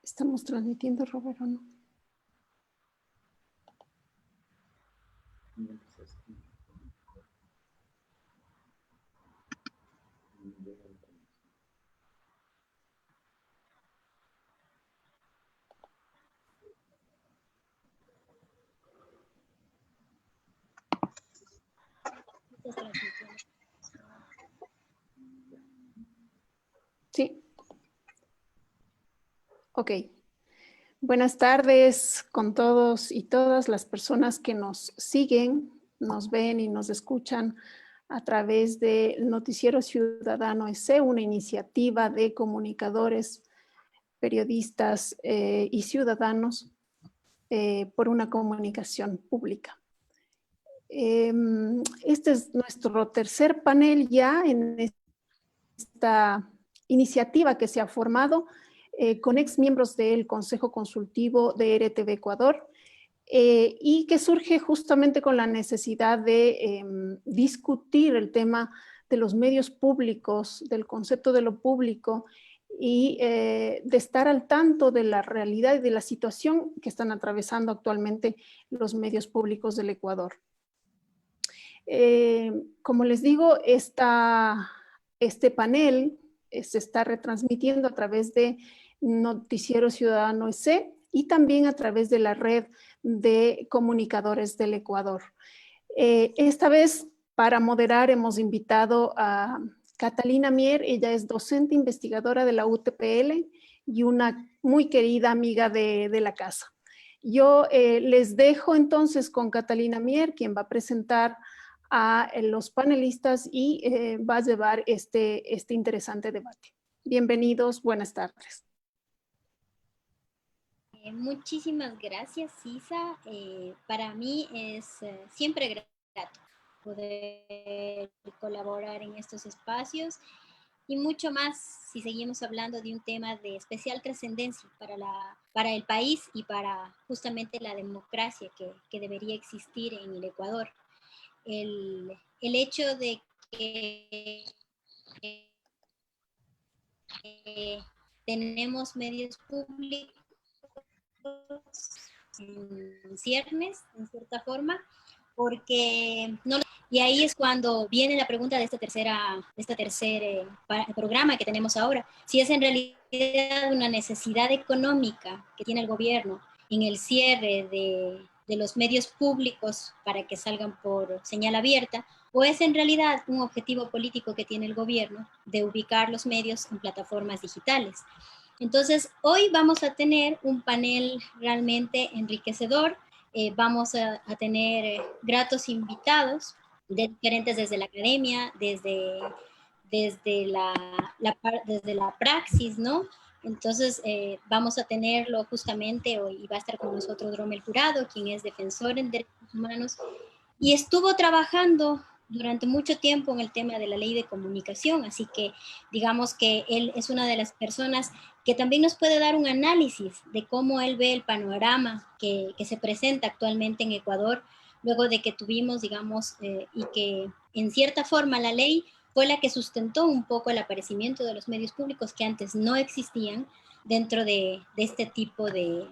Estamos transmitiendo, Roberto, ¿no? Sí. Ok. Buenas tardes con todos y todas las personas que nos siguen, nos ven y nos escuchan a través del Noticiero Ciudadano EC, una iniciativa de comunicadores, periodistas y ciudadanos por una comunicación pública. Este es nuestro tercer panel ya en esta iniciativa que se ha formado con ex miembros del Consejo Consultivo de RTV Ecuador y que surge justamente con la necesidad de discutir el tema de los medios públicos, del concepto de lo público y de estar al tanto de la realidad y de la situación que están atravesando actualmente los medios públicos del Ecuador. Como les digo, este panel se está retransmitiendo a través de Noticiero Ciudadano EC y también a través de la red de comunicadores del Ecuador. Esta vez, para moderar, hemos invitado a Catalina Mier. Ella es docente investigadora de la UTPL y una muy querida amiga de la casa. Yo les dejo entonces con Catalina Mier, quien va a presentar a los panelistas y va a llevar este interesante debate. Bienvenidos, buenas tardes. Muchísimas gracias, Isa. Para mí es siempre grato poder colaborar en estos espacios y mucho más si seguimos hablando de un tema de especial trascendencia para el país y para justamente la democracia que debería existir en el Ecuador. El hecho de que tenemos medios públicos en ciernes, en cierta forma, porque no. Y ahí es cuando viene la pregunta de este tercer programa que tenemos ahora, si es en realidad una necesidad económica que tiene el gobierno en el cierre de los medios públicos para que salgan por señal abierta, o es en realidad un objetivo político que tiene el gobierno de ubicar los medios en plataformas digitales. Entonces, hoy vamos a tener un panel realmente enriquecedor. Vamos a tener gratos invitados, diferentes desde la academia, desde la praxis, ¿no? Entonces, vamos a tenerlo justamente hoy, y va a estar con nosotros Rommel Jurado, quien es defensor en derechos humanos, y estuvo trabajando durante mucho tiempo en el tema de la ley de comunicación, así que digamos que él es una de las personas que también nos puede dar un análisis de cómo él ve el panorama que se presenta actualmente en Ecuador, luego de que tuvimos, digamos, y que en cierta forma la ley fue la que sustentó un poco el aparecimiento de los medios públicos que antes no existían dentro de este tipo de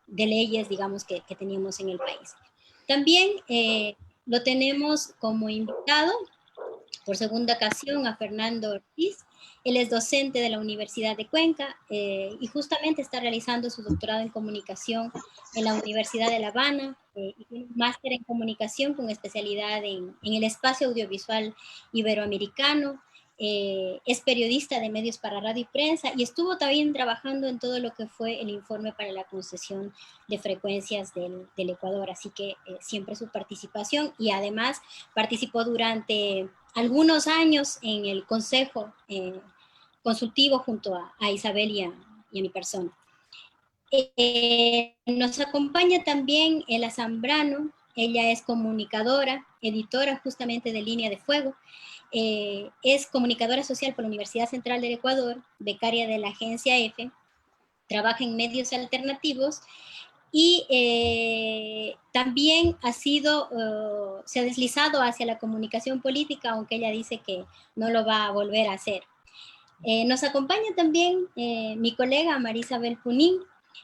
leyes, digamos, que teníamos en el país. También lo tenemos como invitado por segunda ocasión a Fernando Ortiz. Él es docente de la Universidad de Cuenca y justamente está realizando su doctorado en comunicación en la Universidad de La Habana y tiene un máster en comunicación con especialidad en el espacio audiovisual iberoamericano. Es periodista de medios para radio y prensa y estuvo también trabajando en todo lo que fue el informe para la concesión de frecuencias del Ecuador, así que siempre su participación, y además participó durante algunos años en el Consejo Consultivo junto a Isabel y a mi persona. Nos acompaña también Ela Zambrano. Ella es comunicadora, editora justamente de Línea de Fuego. Es comunicadora social por la Universidad Central del Ecuador, becaria de la Agencia EFE, trabaja en medios alternativos y también se ha deslizado hacia la comunicación política, aunque ella dice que no lo va a volver a hacer. Nos acompaña también mi colega Marisabel Punín.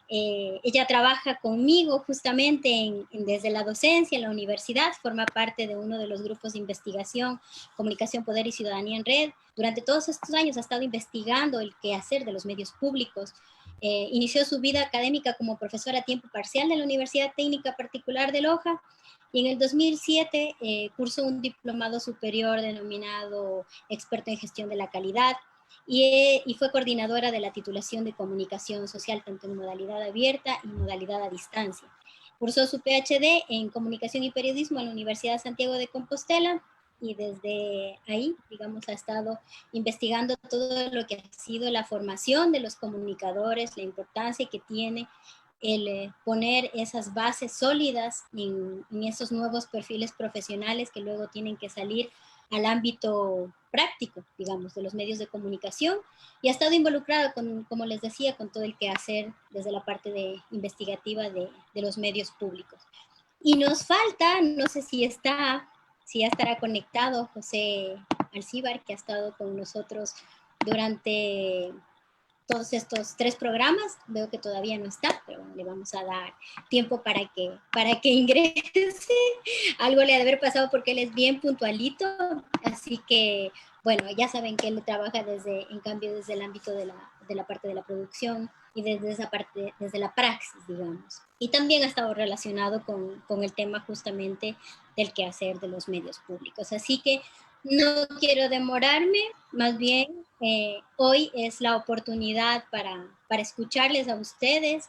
Ella trabaja conmigo justamente desde la docencia en la universidad, forma parte de uno de los grupos de investigación, Comunicación, Poder y Ciudadanía en Red. Durante todos estos años ha estado investigando el quehacer de los medios públicos. Inició su vida académica como profesora a tiempo parcial de la Universidad Técnica Particular de Loja y en el 2007 cursó un diplomado superior denominado Experto en Gestión de la Calidad y fue coordinadora de la titulación de Comunicación Social tanto en modalidad abierta y modalidad a distancia. Cursó su PhD en Comunicación y Periodismo en la Universidad de Santiago de Compostela y desde ahí, digamos, ha estado investigando todo lo que ha sido la formación de los comunicadores, la importancia que tiene el poner esas bases sólidas en esos nuevos perfiles profesionales que luego tienen que salir al ámbito práctico, digamos, de los medios de comunicación, y ha estado involucrado, como les decía, con todo el quehacer desde la parte investigativa de los medios públicos. Y nos falta, no sé si ya estará conectado José Alcíbar, que ha estado con nosotros durante todos estos 3 programas. Veo que todavía no está, pero le vamos a dar tiempo para que ingrese. Algo le ha de haber pasado porque él es bien puntualito, así que, bueno, ya saben que él trabaja desde el ámbito de la parte de la producción y desde esa parte, desde la praxis, digamos. Y también ha estado relacionado con el tema justamente del quehacer de los medios públicos. Así que no quiero demorarme, más bien hoy es la oportunidad para escucharles a ustedes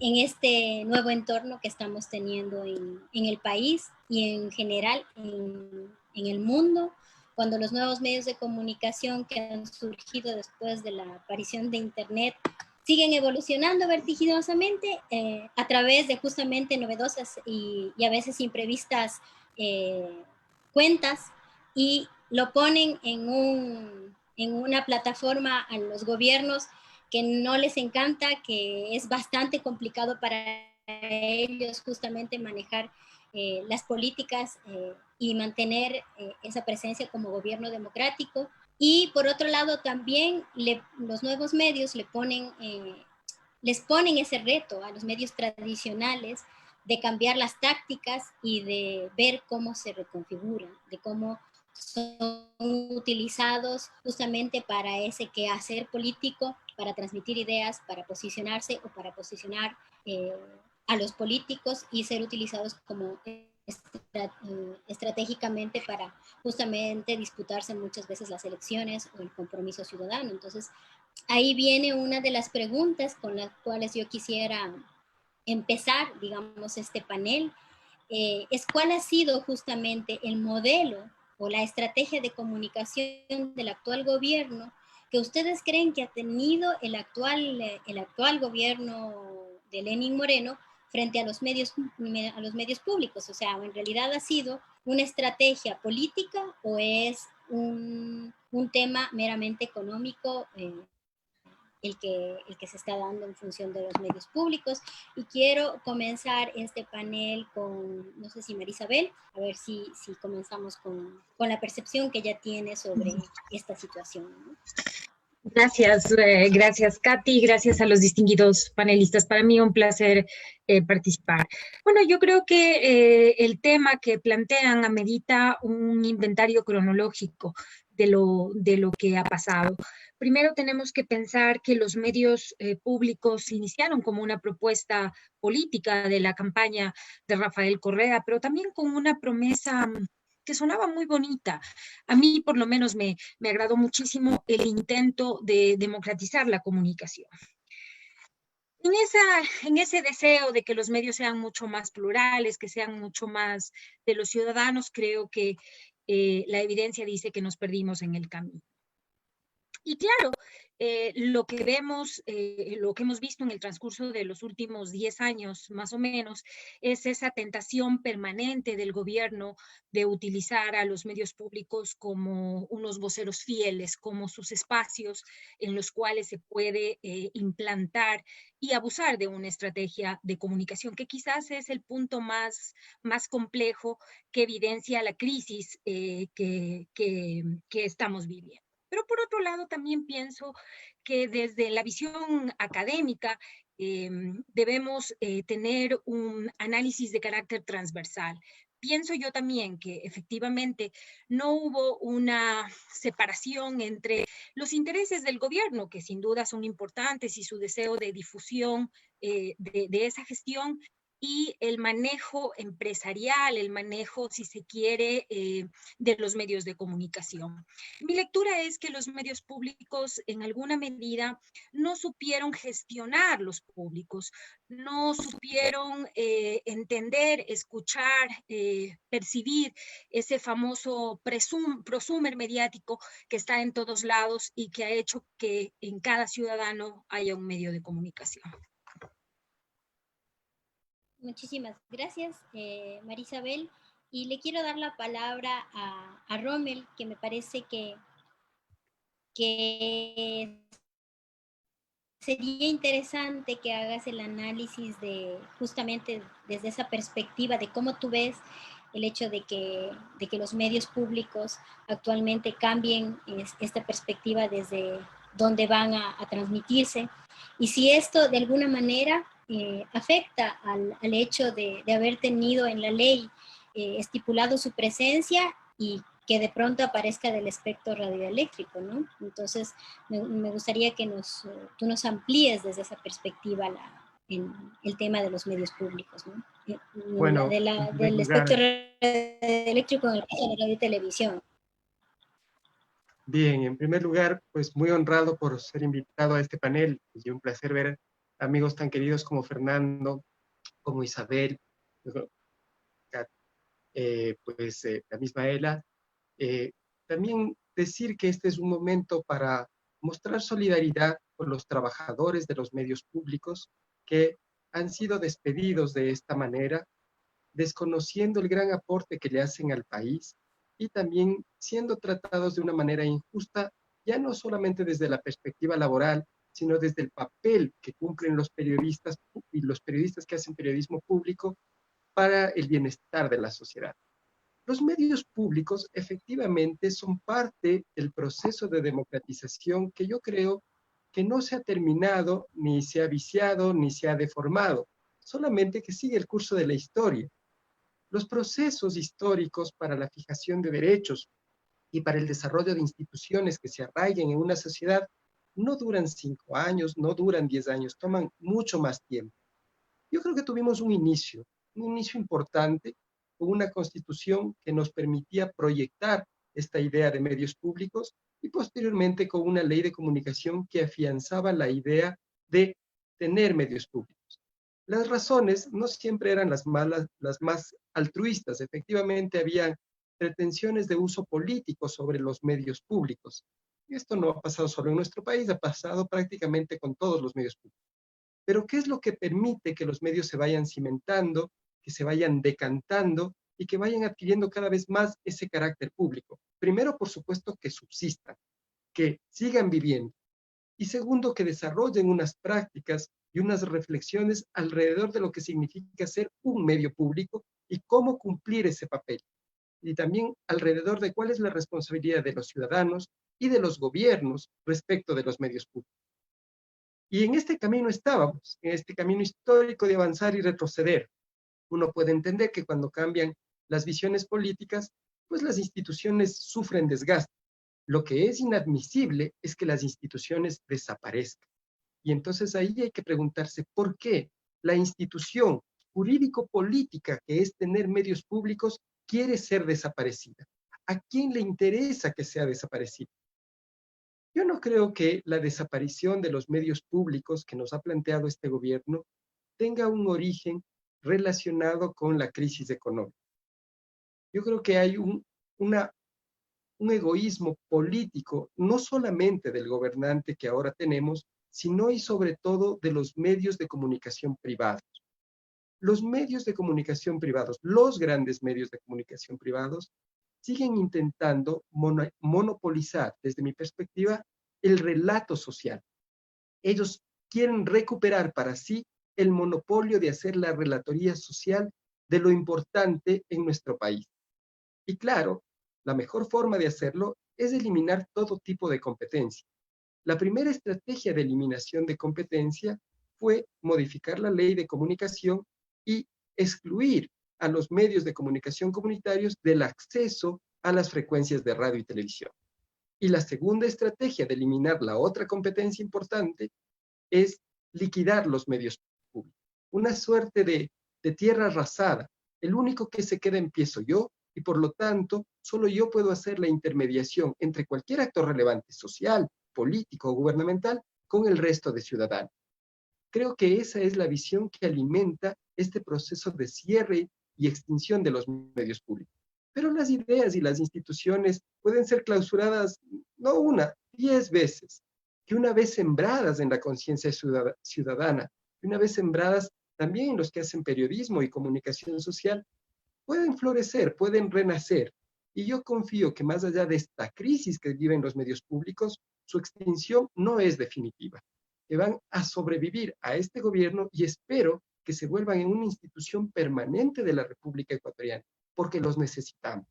en este nuevo entorno que estamos teniendo en el país y en general en el mundo, cuando los nuevos medios de comunicación que han surgido después de la aparición de Internet siguen evolucionando vertiginosamente a través de justamente novedosas y a veces imprevistas cuentas, y lo ponen en una plataforma a los gobiernos que no les encanta, que es bastante complicado para ellos justamente manejar las políticas y mantener esa presencia como gobierno democrático. Y por otro lado también los nuevos medios les ponen ese reto a los medios tradicionales de cambiar las tácticas y de ver cómo se reconfiguran, de cómo son utilizados justamente para ese quehacer político, para transmitir ideas, para posicionarse o para posicionar a los políticos y ser utilizados como estratégicamente para justamente disputarse muchas veces las elecciones o el compromiso ciudadano. Entonces, ahí viene una de las preguntas con las cuales yo quisiera empezar, digamos, este panel, es cuál ha sido justamente el modelo o la estrategia de comunicación del actual gobierno que ustedes creen que ha tenido el actual gobierno de Lenín Moreno frente a los medios públicos. O sea, en realidad ha sido una estrategia política o es un tema meramente económico el que se está dando en función de los medios públicos. Y quiero comenzar este panel con, no sé si Marisabel, a ver si comenzamos con la percepción que ella tiene sobre esta situación, ¿no? Gracias Katy, gracias a los distinguidos panelistas. Para mí un placer participar. Bueno, yo creo que el tema que plantean amerita un inventario cronológico de lo que ha pasado. Primero tenemos que pensar que los medios públicos iniciaron como una propuesta política de la campaña de Rafael Correa, pero también con una promesa que sonaba muy bonita. A mí, por lo menos, me agradó muchísimo el intento de democratizar la comunicación. En ese deseo de que los medios sean mucho más plurales, que sean mucho más de los ciudadanos, creo que la evidencia dice que nos perdimos en el camino. Y claro, lo que vemos, lo que hemos visto en el transcurso de los últimos 10 años, más o menos, es esa tentación permanente del gobierno de utilizar a los medios públicos como unos voceros fieles, como sus espacios en los cuales se puede implantar y abusar de una estrategia de comunicación, que quizás es el punto más complejo que evidencia la crisis que estamos viviendo. Pero por otro lado, también pienso que desde la visión académica debemos tener un análisis de carácter transversal. Pienso yo también que efectivamente no hubo una separación entre los intereses del gobierno, que sin duda son importantes, y su deseo de difusión de esa gestión, y el manejo empresarial, el manejo, si se quiere, de los medios de comunicación. Mi lectura es que los medios públicos en alguna medida no supieron gestionar los públicos, no supieron entender, escuchar, percibir ese famoso prosumer mediático que está en todos lados y que ha hecho que en cada ciudadano haya un medio de comunicación. Muchísimas gracias, Marisabel. Y le quiero dar la palabra a Rommel, que me parece que sería interesante que hagas el análisis de justamente desde esa perspectiva de cómo tú ves el hecho de que los medios públicos actualmente cambien esta perspectiva desde dónde van a transmitirse, y si esto de alguna manera afecta al hecho de haber tenido en la ley estipulado su presencia y que de pronto aparezca del espectro radioeléctrico, ¿no? Entonces, me gustaría que tú nos amplíes desde esa perspectiva en el tema de los medios públicos, ¿no? Bueno, del espectro radioeléctrico en el caso de la radio y televisión. Bien, en primer lugar, pues muy honrado por ser invitado a este panel y un placer ver amigos tan queridos como Fernando, como Isabel, la misma Ela. También decir que este es un momento para mostrar solidaridad con los trabajadores de los medios públicos que han sido despedidos de esta manera, desconociendo el gran aporte que le hacen al país y también siendo tratados de una manera injusta, ya no solamente desde la perspectiva laboral, sino desde el papel que cumplen los periodistas y los periodistas que hacen periodismo público para el bienestar de la sociedad. Los medios públicos efectivamente son parte del proceso de democratización que yo creo que no se ha terminado, ni se ha viciado, ni se ha deformado, solamente que sigue el curso de la historia. Los procesos históricos para la fijación de derechos y para el desarrollo de instituciones que se arraiguen en una sociedad no duran 5 años, no duran 10 años, toman mucho más tiempo. Yo creo que tuvimos un inicio importante, con una constitución que nos permitía proyectar esta idea de medios públicos y posteriormente con una ley de comunicación que afianzaba la idea de tener medios públicos. Las razones no siempre eran las más altruistas. Efectivamente, había pretensiones de uso político sobre los medios públicos. Y esto no ha pasado solo en nuestro país, ha pasado prácticamente con todos los medios públicos. Pero ¿qué es lo que permite que los medios se vayan cimentando, que se vayan decantando y que vayan adquiriendo cada vez más ese carácter público? Primero, por supuesto, que subsistan, que sigan viviendo. Y segundo, que desarrollen unas prácticas y unas reflexiones alrededor de lo que significa ser un medio público y cómo cumplir ese papel. Y también alrededor de cuál es la responsabilidad de los ciudadanos y de los gobiernos respecto de los medios públicos. Y en este camino estábamos, en este camino histórico de avanzar y retroceder. Uno puede entender que cuando cambian las visiones políticas, pues las instituciones sufren desgaste. Lo que es inadmisible es que las instituciones desaparezcan. Y entonces ahí hay que preguntarse por qué la institución jurídico-política que es tener medios públicos quiere ser desaparecida. ¿A quién le interesa que sea desaparecida? Yo no creo que la desaparición de los medios públicos que nos ha planteado este gobierno tenga un origen relacionado con la crisis económica. Yo creo que hay un egoísmo político, no solamente del gobernante que ahora tenemos, sino y sobre todo de los medios de comunicación privados. Los medios de comunicación privados, los grandes medios de comunicación privados, siguen intentando monopolizar, desde mi perspectiva, el relato social. Ellos quieren recuperar para sí el monopolio de hacer la relatoría social de lo importante en nuestro país. Y claro, la mejor forma de hacerlo es eliminar todo tipo de competencia. La primera estrategia de eliminación de competencia fue modificar la ley de comunicación y excluir a los medios de comunicación comunitarios del acceso a las frecuencias de radio y televisión. Y la segunda estrategia de eliminar la otra competencia importante es liquidar los medios públicos. Una suerte de tierra arrasada. El único que se queda en pie soy yo, y por lo tanto, solo yo puedo hacer la intermediación entre cualquier actor relevante, social, político o gubernamental, con el resto de ciudadanos. Creo que esa es la visión que alimenta este proceso de cierre y extinción de los medios públicos. Pero las ideas y las instituciones pueden ser clausuradas no una, 10 veces, que una vez sembradas en la conciencia ciudadana, y una vez sembradas también en los que hacen periodismo y comunicación social, pueden florecer, pueden renacer. Y yo confío que más allá de esta crisis que viven los medios públicos, su extinción no es definitiva, que van a sobrevivir a este gobierno y espero que se vuelvan en una institución permanente de la República Ecuatoriana, porque los necesitamos.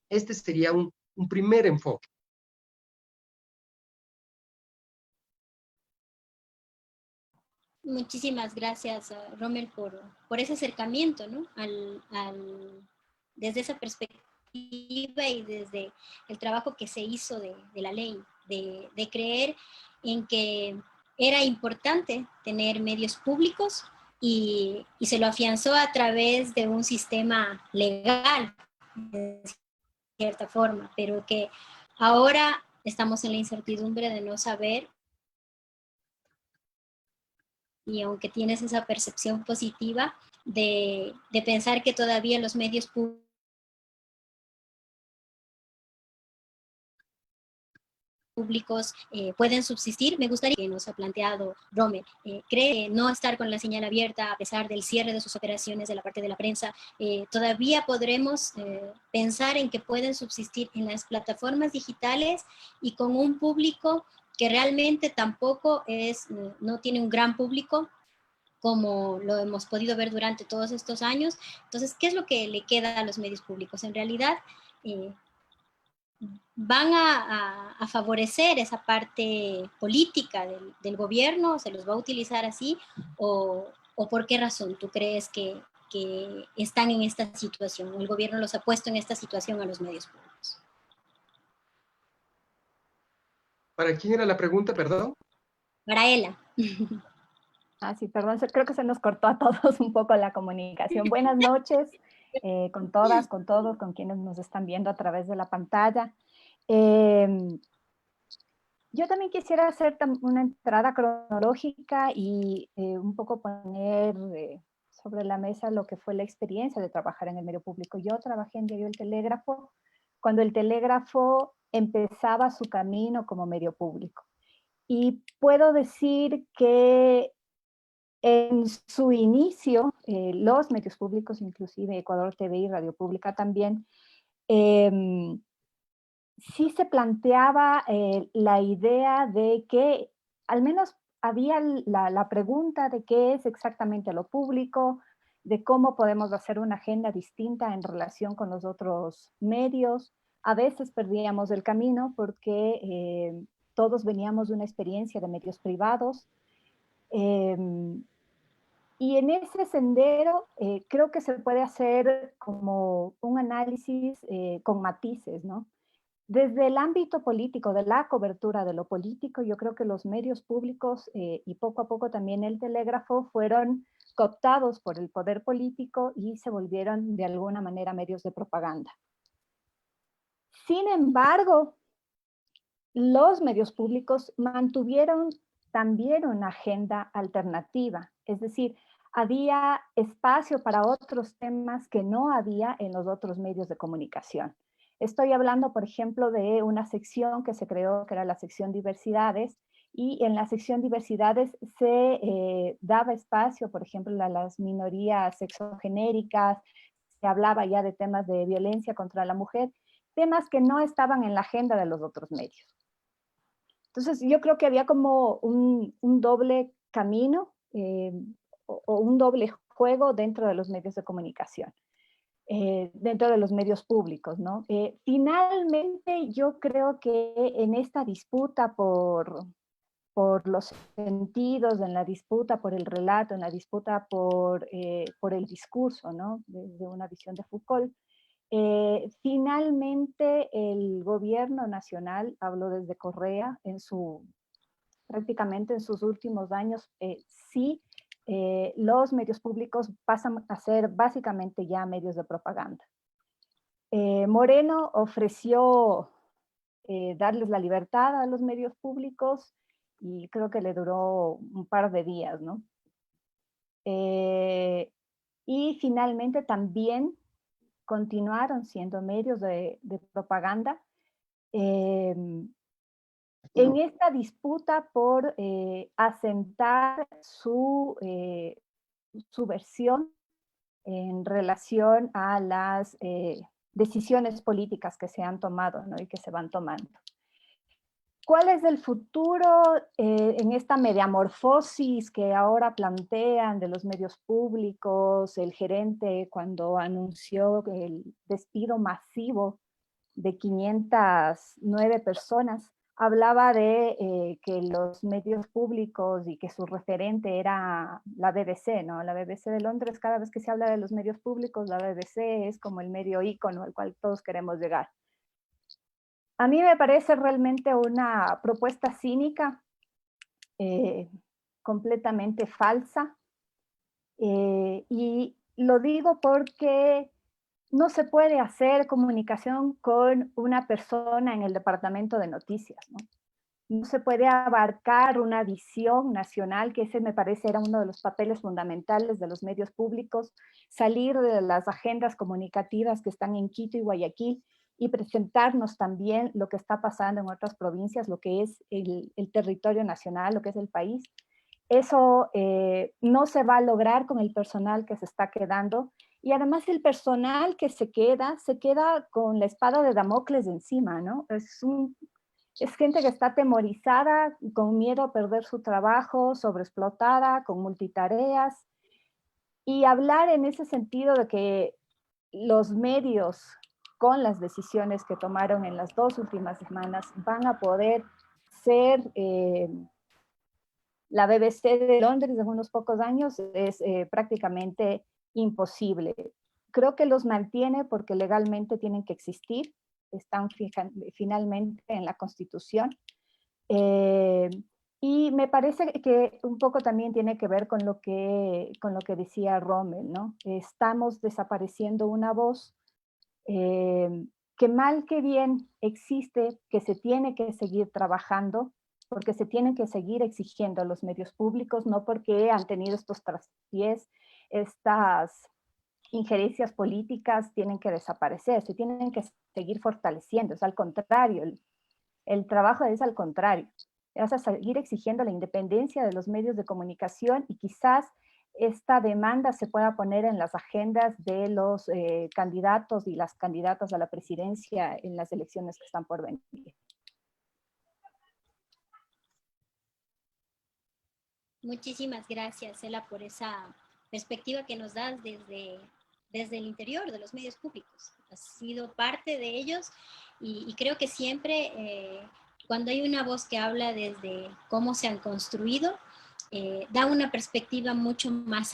Este sería un primer enfoque. Muchísimas gracias, Rommel, por ese acercamiento, ¿no? Desde esa perspectiva y desde el trabajo que se hizo de la ley, de creer en que era importante tener medios públicos y se lo afianzó a través de un sistema legal, de cierta forma, pero que ahora estamos en la incertidumbre de no saber, y aunque tienes esa percepción positiva de pensar que todavía los medios públicos pueden subsistir, me gustaría que nos ha planteado Rommel. ¿Cree no estar con la señal abierta a pesar del cierre de sus operaciones de la parte de la prensa? ¿Todavía podremos pensar en que pueden subsistir en las plataformas digitales y con un público que realmente tampoco no tiene un gran público, como lo hemos podido ver durante todos estos años? Entonces, ¿qué es lo que le queda a los medios públicos? En realidad, ¿van a favorecer esa parte política del gobierno? ¿Se los va a utilizar así? ¿O por qué razón tú crees que están en esta situación? ¿El gobierno los ha puesto en esta situación a los medios públicos? ¿Para quién era la pregunta, perdón? Para Ela. Ah, sí, perdón, creo que se nos cortó a todos un poco la comunicación. Buenas noches con todas, con todos, con quienes nos están viendo a través de la pantalla. Yo también quisiera hacer una entrada cronológica y un poco poner sobre la mesa lo que fue la experiencia de trabajar en el medio público. Yo trabajé en Diario El Telégrafo cuando el Telégrafo empezaba su camino como medio público. Y puedo decir que en su inicio, los medios públicos, inclusive Ecuador TV y Radio Pública también, sí se planteaba la idea de que al menos había la pregunta de qué es exactamente lo público, de cómo podemos hacer una agenda distinta en relación con los otros medios. A veces perdíamos el camino porque todos veníamos de una experiencia de medios privados. Y en ese sendero creo que se puede hacer como un análisis con matices, ¿no? Desde el ámbito político, de la cobertura de lo político, yo creo que los medios públicos y poco a poco también el Telégrafo fueron cooptados por el poder político y se volvieron de alguna manera medios de propaganda. Sin embargo, los medios públicos mantuvieron también una agenda alternativa, es decir, había espacio para otros temas que no había en los otros medios de comunicación. Estoy hablando, por ejemplo, de una sección que se creó, que era la sección Diversidades, y en la sección Diversidades se daba espacio, por ejemplo, a las minorías sexogenéricas, se hablaba ya de temas de violencia contra la mujer, temas que no estaban en la agenda de los otros medios. Entonces, yo creo que había como un doble camino o un doble juego dentro de los medios de comunicación. dentro de los medios públicos, ¿no? Finalmente, yo creo que en esta disputa por los sentidos, en la disputa por el relato, en la disputa por el discurso, ¿no? Desde una visión de Foucault, finalmente el gobierno nacional, hablo desde Correa, prácticamente en sus últimos años, sí, los medios públicos pasan a ser básicamente ya medios de propaganda. Moreno ofreció darles la libertad a los medios públicos y creo que le duró un par de días, ¿no? Y finalmente también continuaron siendo medios de propaganda en esta disputa por asentar su versión en relación a las decisiones políticas que se han tomado, ¿no? Y que se van tomando. ¿Cuál es el futuro en esta metamorfosis que ahora plantean de los medios públicos? El gerente, cuando anunció el despido masivo de 509 personas, hablaba de que los medios públicos y que su referente era la BBC, ¿no? La BBC de Londres. Cada vez que se habla de los medios públicos, la BBC es como el medio ícono al cual todos queremos llegar. A mí me parece realmente una propuesta cínica, completamente falsa, y lo digo porque no se puede hacer comunicación con una persona en el departamento de noticias, ¿no? No se puede abarcar una visión nacional, que ese me parece era uno de los papeles fundamentales de los medios públicos, salir de las agendas comunicativas que están en Quito y Guayaquil y presentarnos también lo que está pasando en otras provincias, lo que es el territorio nacional, lo que es el país. Eso no se va a lograr con el personal que se está quedando, y además el personal que se queda con la espada de Damocles encima, ¿no? Es gente que está atemorizada, con miedo a perder su trabajo, sobreexplotada, con multitareas. Y hablar en ese sentido de que los medios, con las decisiones que tomaron en las 2 últimas semanas, van a poder ser la BBC de Londres en unos pocos años, es prácticamente imposible. Creo que los mantiene porque legalmente tienen que existir, están finalmente en la Constitución. Y me parece que un poco también tiene que ver con lo que decía Rommel, ¿no? Estamos desapareciendo una voz que mal que bien existe, que se tiene que seguir trabajando, porque se tienen que seguir exigiendo a los medios públicos, no porque han tenido estos traspiés, estas injerencias políticas tienen que desaparecer, se tienen que seguir fortaleciendo, es al contrario, el trabajo es al contrario, es a seguir exigiendo la independencia de los medios de comunicación, y quizás esta demanda se pueda poner en las agendas de los candidatos y las candidatas a la presidencia en las elecciones que están por venir. Muchísimas gracias, Ela, por esa perspectiva que nos das desde el interior de los medios públicos. Has sido parte de ellos y creo que siempre cuando hay una voz que habla desde cómo se han construido, da una perspectiva mucho más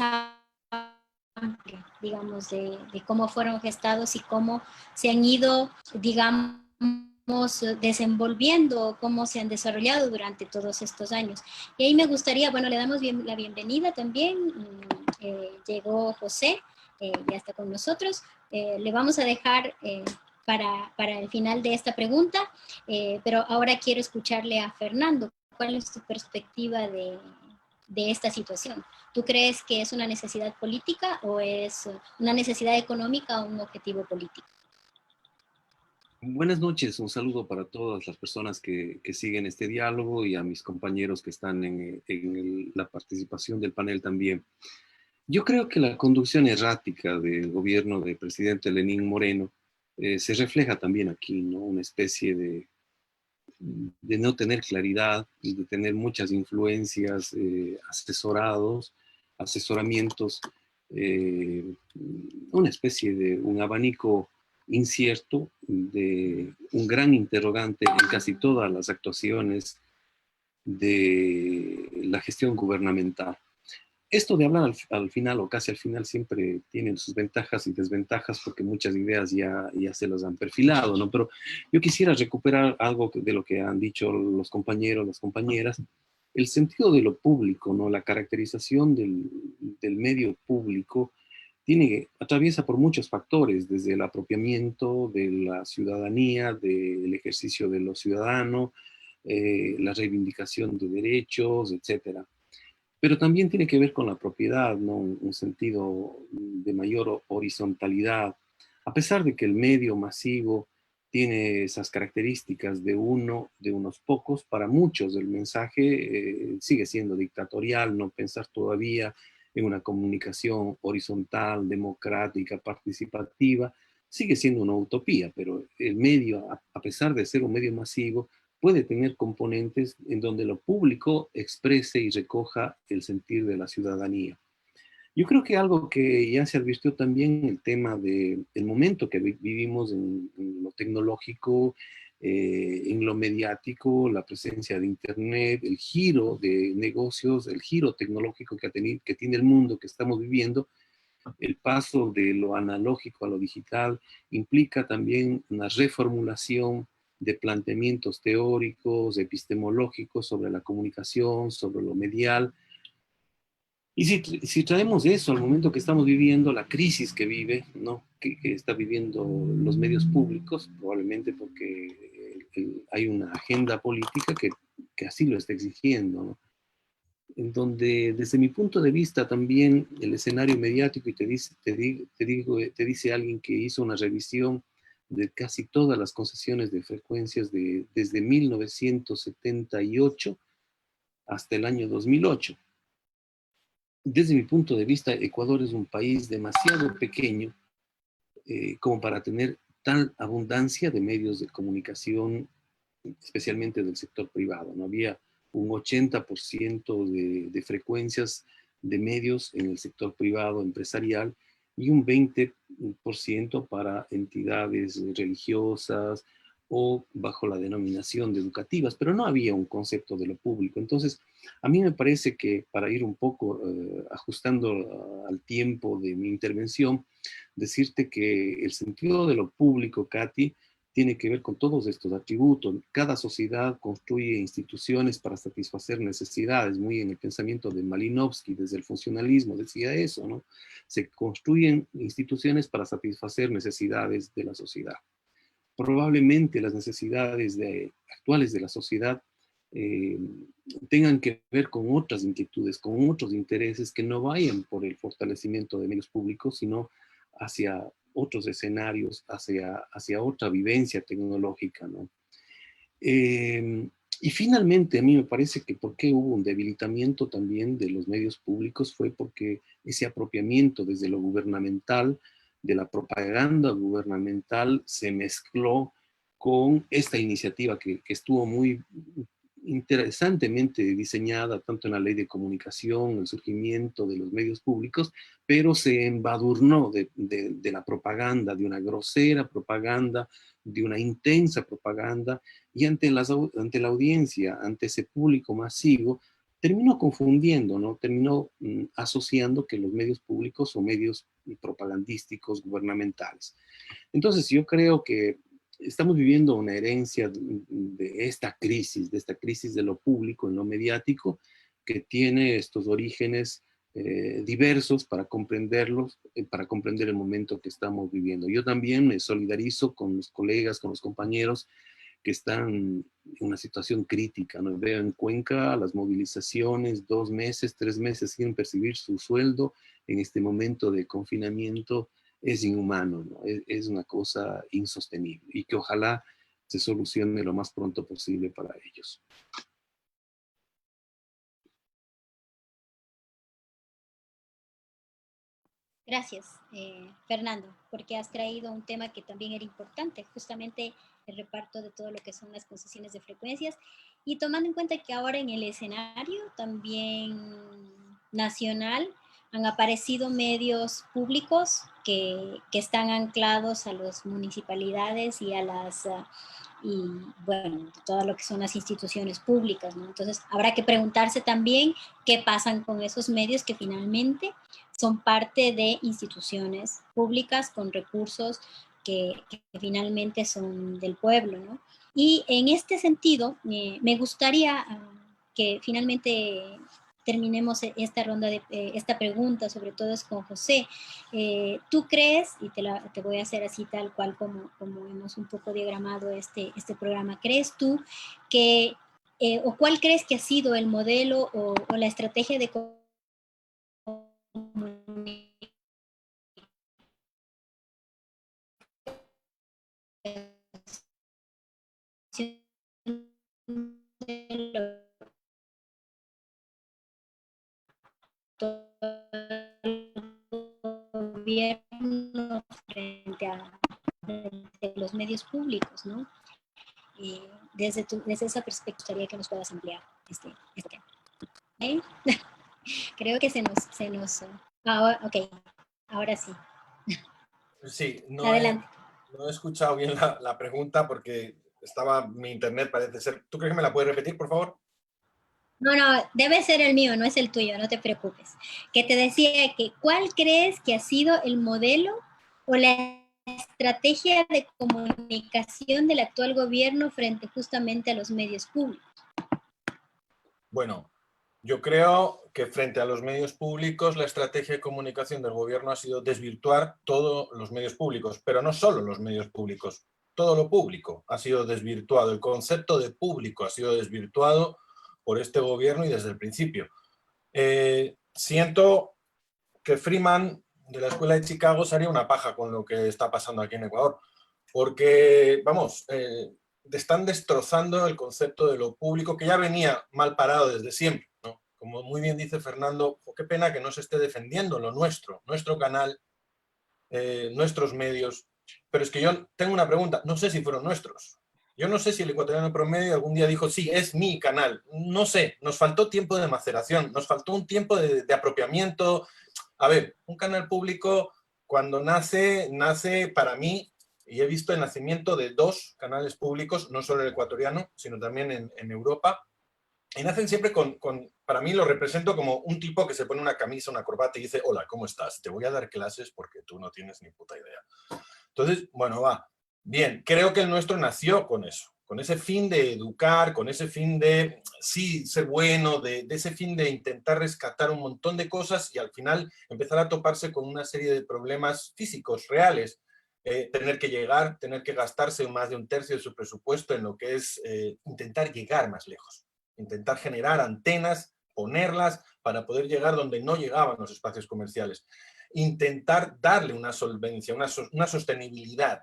amplia, digamos, de cómo fueron gestados y cómo se han ido, digamos, desenvolviendo, cómo se han desarrollado durante todos estos años. Y ahí me gustaría, bueno, le damos la bienvenida también. Llegó José, ya está con nosotros. Le vamos a dejar para el final de esta pregunta, pero ahora quiero escucharle a Fernando. ¿Cuál es tu perspectiva de esta situación? ¿Tú crees que es una necesidad política o es una necesidad económica o un objetivo político? Buenas noches, un saludo para todas las personas que siguen este diálogo y a mis compañeros que están en la participación del panel también. Yo creo que la conducción errática del gobierno del presidente Lenín Moreno se refleja también aquí, ¿no? Una especie de no tener claridad y de tener muchas influencias, asesoramientos una especie de un abanico incierto, de un gran interrogante en casi todas las actuaciones de la gestión gubernamental. Esto de hablar al final o casi al final siempre tiene sus ventajas y desventajas porque muchas ideas ya se las han perfilado, ¿no? Pero yo quisiera recuperar algo de lo que han dicho los compañeros, las compañeras, el sentido de lo público, ¿no? La caracterización del medio público atraviesa por muchos factores, desde el apropiamiento de la ciudadanía, del ejercicio de lo ciudadano, la reivindicación de derechos, etcétera. Pero también tiene que ver con la propiedad, ¿no? Un sentido de mayor horizontalidad. A pesar de que el medio masivo tiene esas características de unos pocos, para muchos el mensaje sigue siendo dictatorial, no pensar todavía en una comunicación horizontal, democrática, participativa, sigue siendo una utopía, pero el medio, a pesar de ser un medio masivo, puede tener componentes en donde lo público exprese y recoja el sentir de la ciudadanía. Yo creo que algo que ya se advirtió también, el tema del momento que vivimos en lo tecnológico, en lo mediático, la presencia de Internet, el giro de negocios, el giro tecnológico que tiene el mundo que estamos viviendo, el paso de lo analógico a lo digital implica también una reformulación de planteamientos teóricos, epistemológicos sobre la comunicación, sobre lo medial. Y si traemos eso al momento que estamos viviendo, la crisis que vive, ¿no? que está viviendo los medios públicos, probablemente porque hay una agenda política que así lo está exigiendo, ¿no? En donde desde mi punto de vista también el escenario mediático, y te dice alguien que hizo una revisión de casi todas las concesiones de frecuencias desde 1978 hasta el año 2008. Desde mi punto de vista, Ecuador es un país demasiado pequeño como para tener tal abundancia de medios de comunicación, especialmente del sector privado. No había un 80% de frecuencias de medios en el sector privado empresarial y un 20% para entidades religiosas o bajo la denominación de educativas, pero no había un concepto de lo público. Entonces, a mí me parece que para ir un poco ajustando al tiempo de mi intervención, decirte que el sentido de lo público, Katy, tiene que ver con todos estos atributos. Cada sociedad construye instituciones para satisfacer necesidades, muy en el pensamiento de Malinowski, desde el funcionalismo decía eso, ¿no? Se construyen instituciones para satisfacer necesidades de la sociedad. Probablemente las necesidades actuales de la sociedad tengan que ver con otras inquietudes, con otros intereses que no vayan por el fortalecimiento de medios públicos, sino hacia otros escenarios, hacia otra vivencia tecnológica, ¿no? Y finalmente, a mí me parece que por qué hubo un debilitamiento también de los medios públicos fue porque ese apropiamiento desde lo gubernamental, de la propaganda gubernamental, se mezcló con esta iniciativa que estuvo muy interesantemente diseñada, tanto en la ley de comunicación, el surgimiento de los medios públicos, pero se embadurnó de la propaganda, de una grosera propaganda, de una intensa propaganda, y ante la audiencia, ante ese público masivo, terminó confundiendo, ¿no? Terminó asociando que los medios públicos son medios propagandísticos, gubernamentales. Entonces yo creo que estamos viviendo una herencia de esta crisis de lo público en lo mediático, que tiene estos orígenes diversos para comprenderlos, para comprender el momento que estamos viviendo. Yo también me solidarizo con los colegas, con los compañeros que están en una situación crítica, ¿no? Veo en Cuenca las movilizaciones, 2 meses, 3 meses sin percibir su sueldo en este momento de confinamiento. Es inhumano, ¿no? Es una cosa insostenible y que ojalá se solucione lo más pronto posible para ellos. Gracias, Fernando, porque has traído un tema que también era importante, justamente el reparto de todo lo que son las concesiones de frecuencias, y tomando en cuenta que ahora en el escenario también nacional han aparecido medios públicos que están anclados a las municipalidades y a las, y bueno, todo lo que son las instituciones públicas, ¿no? Entonces, habrá que preguntarse también qué pasan con esos medios que finalmente son parte de instituciones públicas con recursos que finalmente son del pueblo, ¿no? Y en este sentido, me gustaría que finalmente terminemos esta ronda de esta pregunta, sobre todo es con José. ¿Tú crees, y te voy a hacer así tal cual como hemos un poco diagramado este programa, crees tú que, o cuál crees que ha sido el modelo o la estrategia de comunicación del gobierno frente a los medios públicos, ¿no? Desde esa perspectiva, gustaría que nos puedas ampliar este tema. ¿Okay? Creo que se nos ok, ahora sí. Sí, Adelante. no he escuchado bien la pregunta porque mi internet parece ser. ¿Tú crees que me la puedes repetir, por favor? No, debe ser el mío, no es el tuyo, no te preocupes. Que te decía que ¿cuál crees que ha sido el modelo o la estrategia de comunicación del actual gobierno frente justamente a los medios públicos? Bueno, yo creo que frente a los medios públicos la estrategia de comunicación del gobierno ha sido desvirtuar todos los medios públicos, pero no solo los medios públicos, todo lo público ha sido desvirtuado. El concepto de público ha sido desvirtuado por este gobierno y desde el principio. Siento que Freeman de la Escuela de Chicago se haría una paja con lo que está pasando aquí en Ecuador, porque, vamos, están destrozando el concepto de lo público que ya venía mal parado desde siempre, ¿no? Como muy bien dice Fernando, qué pena que no se esté defendiendo lo nuestro canal, nuestros medios, pero es que yo tengo una pregunta, no sé si fueron nuestros. Yo no sé si el ecuatoriano promedio algún día dijo, sí, es mi canal. No sé, nos faltó tiempo de maceración, nos faltó un tiempo de apropiamiento. A ver, un canal público cuando nace para mí, y he visto el nacimiento de 2 canales públicos, no solo el ecuatoriano, sino también en Europa, y nacen siempre para mí lo represento como un tipo que se pone una camisa, una corbata y dice, hola, ¿cómo estás? Te voy a dar clases porque tú no tienes ni puta idea. Entonces, bueno, va. Bien, creo que el nuestro nació con eso, con ese fin de educar, con ese fin de, sí, ser bueno, de ese fin de intentar rescatar un montón de cosas y al final empezar a toparse con una serie de problemas físicos, reales. Tener que llegar, tener que gastarse más de 1/3 de su presupuesto en lo que es intentar llegar más lejos, intentar generar antenas, ponerlas para poder llegar donde no llegaban los espacios comerciales. Intentar darle una solvencia, una sostenibilidad,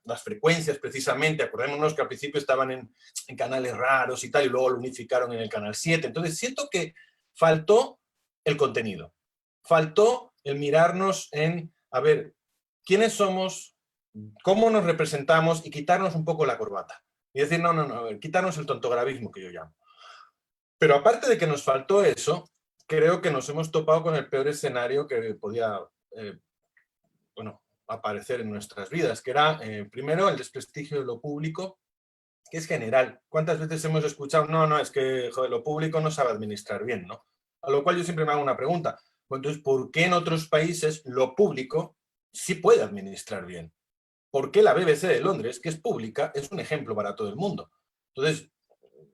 las frecuencias precisamente, acordémonos que al principio estaban en canales raros y tal, y luego lo unificaron en el canal 7. Entonces siento que faltó el contenido, faltó el mirarnos en, a ver, quiénes somos, cómo nos representamos y quitarnos un poco la corbata. Y decir, no, a ver, quitarnos el tontogravismo que yo llamo. Pero aparte de que nos faltó eso, creo que nos hemos topado con el peor escenario que podía aparecer en nuestras vidas, que era, primero, el desprestigio de lo público, que es general. ¿Cuántas veces hemos escuchado, no, es que joder, lo público no sabe administrar bien, ¿no? A lo cual yo siempre me hago una pregunta. Pues entonces, ¿por qué en otros países lo público sí puede administrar bien? ¿Por qué la BBC de Londres, que es pública, es un ejemplo para todo el mundo? Entonces,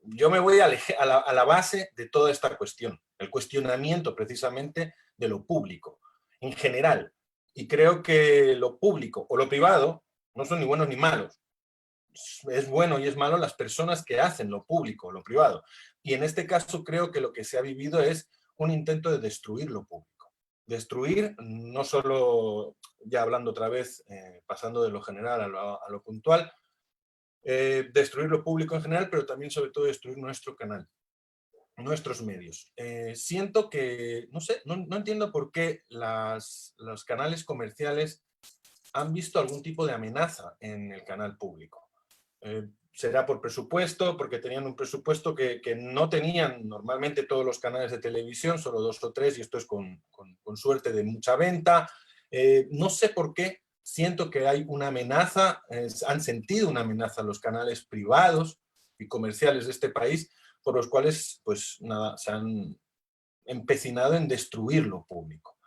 yo me voy a la base de toda esta cuestión, el cuestionamiento precisamente de lo público en general. Y creo que lo público o lo privado no son ni buenos ni malos. Es bueno y es malo las personas que hacen lo público o lo privado. Y en este caso creo que lo que se ha vivido es un intento de destruir lo público. Destruir, no solo, ya hablando otra vez, pasando de lo general a lo puntual, destruir lo público en general, pero también sobre todo destruir nuestro canal, nuestros medios. Siento que, no sé, no entiendo por qué los canales comerciales han visto algún tipo de amenaza en el canal público. será por presupuesto, porque tenían un presupuesto que no tenían normalmente todos los canales de televisión, solo 2 o 3, y esto es con suerte de mucha venta. No sé por qué, siento que hay una amenaza, han sentido una amenaza los canales privados y comerciales de este país, por los cuales, pues nada, se han empecinado en destruir lo público.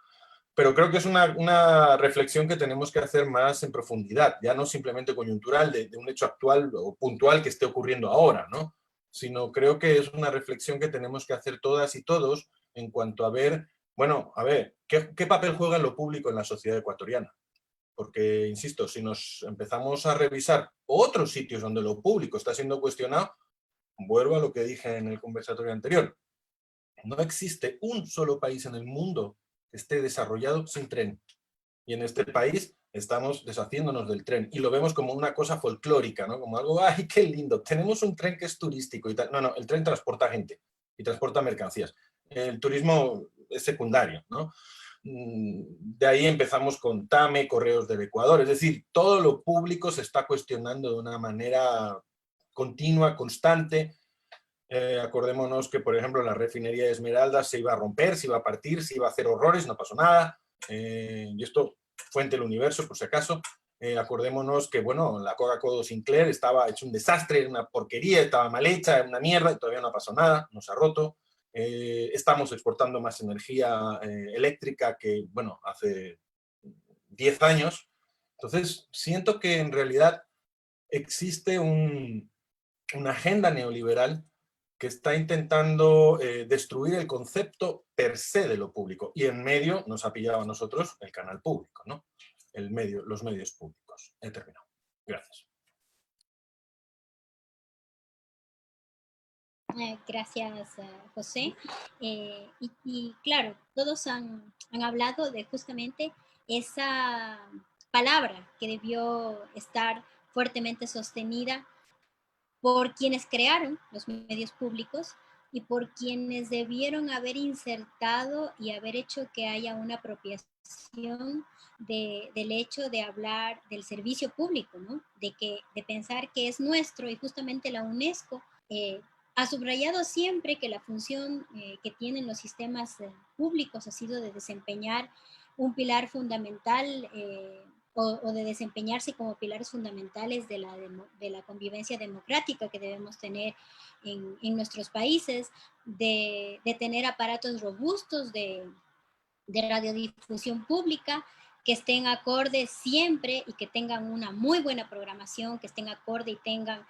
Pero creo que es una reflexión que tenemos que hacer más en profundidad, ya no simplemente coyuntural de un hecho actual o puntual que esté ocurriendo ahora, ¿no? Sino creo que es una reflexión que tenemos que hacer todas y todos en cuanto a ver, bueno, a ver, ¿qué papel juega lo público en la sociedad ecuatoriana? Porque, insisto, si nos empezamos a revisar otros sitios donde lo público está siendo cuestionado, vuelvo a lo que dije en el conversatorio anterior. No existe un solo país en el mundo que esté desarrollado sin tren. Y en este país estamos deshaciéndonos del tren. Y lo vemos como una cosa folclórica, ¿no? Como algo, ¡ay, qué lindo! Tenemos un tren que es turístico y tal. No, no, el tren transporta gente y transporta mercancías. El turismo es secundario, ¿no? De ahí empezamos con TAME, Correos del Ecuador. Es decir, todo lo público se está cuestionando de una manera continua, constante. Acordémonos que, por ejemplo, la refinería de Esmeraldas se iba a romper, se iba a partir, se iba a hacer horrores, no pasó nada. Y esto, fuente del universo, por si acaso. Acordémonos que, bueno, la Coca-Cola Sinclair estaba hecho un desastre, era una porquería, estaba mal hecha, era una mierda, y todavía no pasó nada, no se ha roto. Estamos exportando más energía eléctrica que, bueno, hace 10 años. Entonces, siento que en realidad existe una agenda neoliberal que está intentando destruir el concepto per se de lo público. Y en medio nos ha pillado a nosotros el canal público, ¿no? Los medios públicos. He terminado. Gracias. Gracias, José. Y claro, todos han hablado de justamente esa palabra que debió estar fuertemente sostenida por quienes crearon los medios públicos y por quienes debieron haber insertado y haber hecho que haya una apropiación del hecho de hablar del servicio público, ¿no? De pensar que es nuestro, y justamente la UNESCO ha subrayado siempre que la función que tienen los sistemas públicos ha sido de desempeñar un pilar fundamental o de desempeñarse como pilares fundamentales de la convivencia democrática que debemos tener en nuestros países, de tener aparatos robustos de radiodifusión pública que estén acordes siempre y que tengan una muy buena programación, que estén acorde y tengan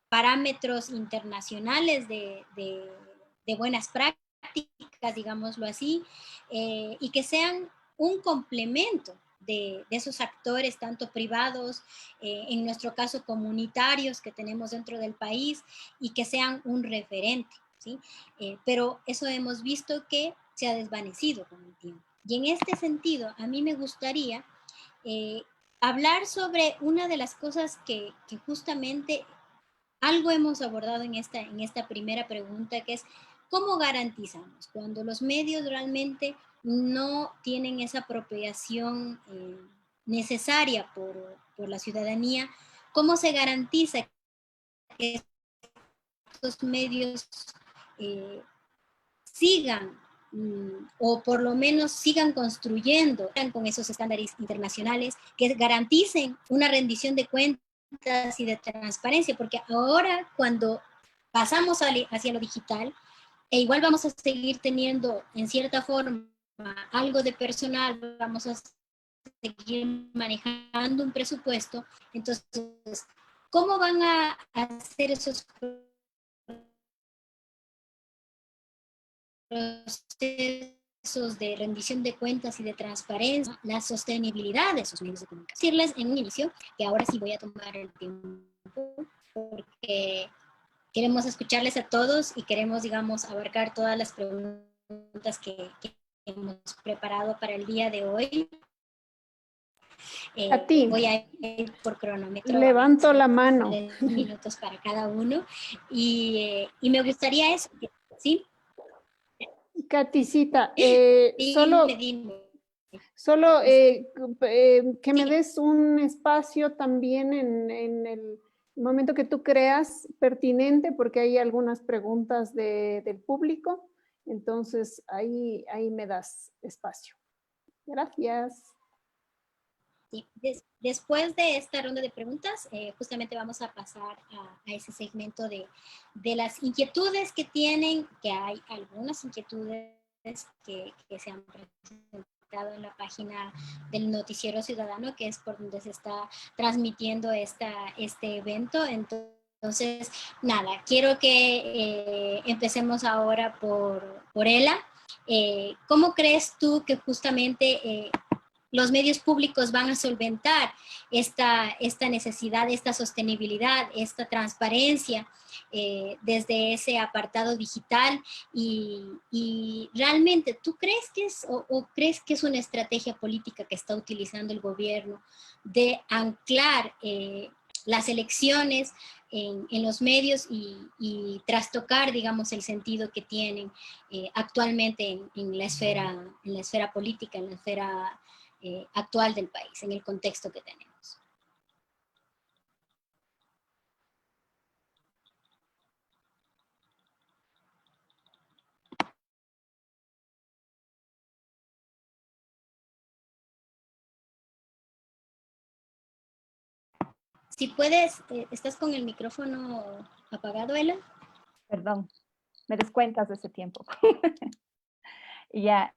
parámetros internacionales de buenas prácticas, digámoslo así, y que sean un complemento de esos actores, tanto privados, en nuestro caso comunitarios que tenemos dentro del país, y que sean un referente, ¿sí? Pero eso hemos visto que se ha desvanecido con el tiempo. Y en este sentido, a mí me gustaría hablar sobre una de las cosas que justamente algo hemos abordado en esta primera pregunta, que es ¿cómo garantizamos cuando los medios realmente no tienen esa apropiación necesaria por la ciudadanía? ¿Cómo se garantiza que estos medios sigan o por lo menos sigan construyendo con esos estándares internacionales que garanticen una rendición de cuentas y de transparencia? Porque ahora, cuando pasamos hacia lo digital, igual vamos a seguir teniendo en cierta forma algo de personal, vamos a seguir manejando un presupuesto. Entonces, ¿cómo van a hacer esos procesos de rendición de cuentas y de transparencia, la sostenibilidad de esos medios de comunicación? Decirles en un inicio que ahora sí voy a tomar el tiempo porque queremos escucharles a todos y queremos, digamos, abarcar todas las preguntas que hemos preparado para el día de hoy. A ti. Voy a ir por cronómetro. Levanto la mano. 3 minutos para cada uno. Y me gustaría eso, ¿sí? Katicita, Dime, solo dime. Solo que me des un espacio también en el momento que tú creas pertinente, porque hay algunas preguntas del público, entonces ahí me das espacio. Gracias. Sí, después de esta ronda de preguntas, justamente vamos a pasar a ese segmento de las inquietudes que tienen, que hay algunas inquietudes que se han presentado en la página del Noticiero Ciudadano, que es por donde se está transmitiendo este evento. Entonces, nada, quiero que empecemos ahora por Ela. ¿Cómo crees tú que justamente los medios públicos van a solventar esta necesidad, esta sostenibilidad, esta transparencia desde ese apartado digital? Y realmente, ¿tú crees que crees que es una estrategia política que está utilizando el gobierno de anclar las elecciones en los medios y trastocar, digamos, el sentido que tienen actualmente en la esfera política, en la esfera actual del país, en el contexto que tenemos? Si puedes, ¿estás con el micrófono apagado, Ela? Perdón, me descuentas de ese tiempo. Ya,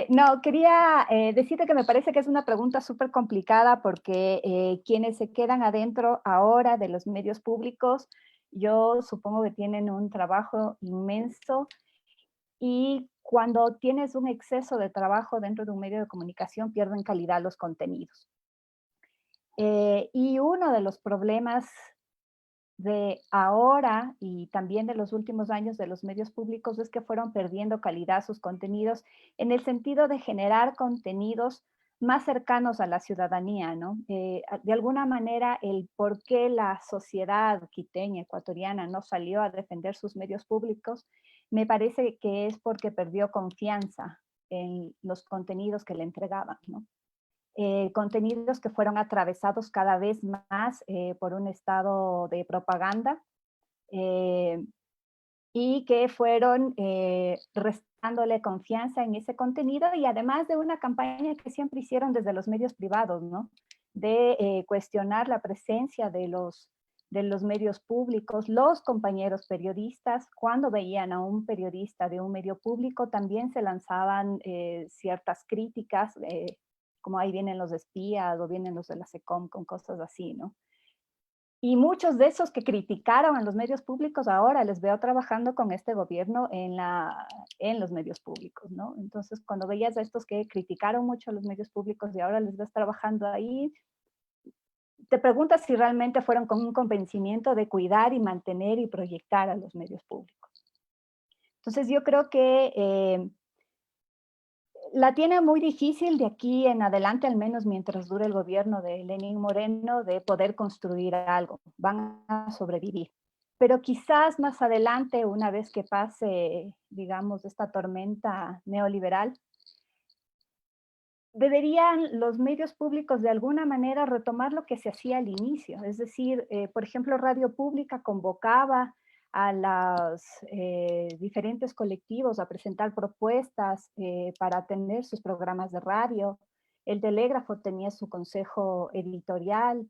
no, quería decirte que me parece que es una pregunta súper complicada porque quienes se quedan adentro ahora de los medios públicos, yo supongo que tienen un trabajo inmenso y cuando tienes un exceso de trabajo dentro de un medio de comunicación pierden calidad los contenidos. Y uno de los problemas de ahora y también de los últimos años de los medios públicos es que fueron perdiendo calidad sus contenidos en el sentido de generar contenidos más cercanos a la ciudadanía, ¿no? De alguna manera, el por qué la sociedad quiteña, ecuatoriana, no salió a defender sus medios públicos, me parece que es porque perdió confianza en los contenidos que le entregaban, ¿no? Contenidos que fueron atravesados cada vez más por un estado de propaganda y que fueron restándole confianza en ese contenido y además de una campaña que siempre hicieron desde los medios privados, ¿no? De cuestionar la presencia de los medios públicos. Los compañeros periodistas, cuando veían a un periodista de un medio público, también se lanzaban ciertas críticas, como ahí vienen los espías o vienen los de la SECOM con cosas así, ¿no? Y muchos de esos que criticaron a los medios públicos ahora les veo trabajando con este gobierno en los medios públicos, ¿no? Entonces, cuando veías a estos que criticaron mucho a los medios públicos y ahora les ves trabajando ahí, te preguntas si realmente fueron con un convencimiento de cuidar y mantener y proyectar a los medios públicos. Entonces, yo creo que la tiene muy difícil de aquí en adelante, al menos mientras dure el gobierno de Lenín Moreno, de poder construir algo. Van a sobrevivir. Pero quizás más adelante, una vez que pase, digamos, esta tormenta neoliberal, deberían los medios públicos de alguna manera retomar lo que se hacía al inicio. Es decir, por ejemplo, Radio Pública convocaba a los diferentes colectivos a presentar propuestas para tener sus programas de radio. El Telégrafo tenía su consejo editorial.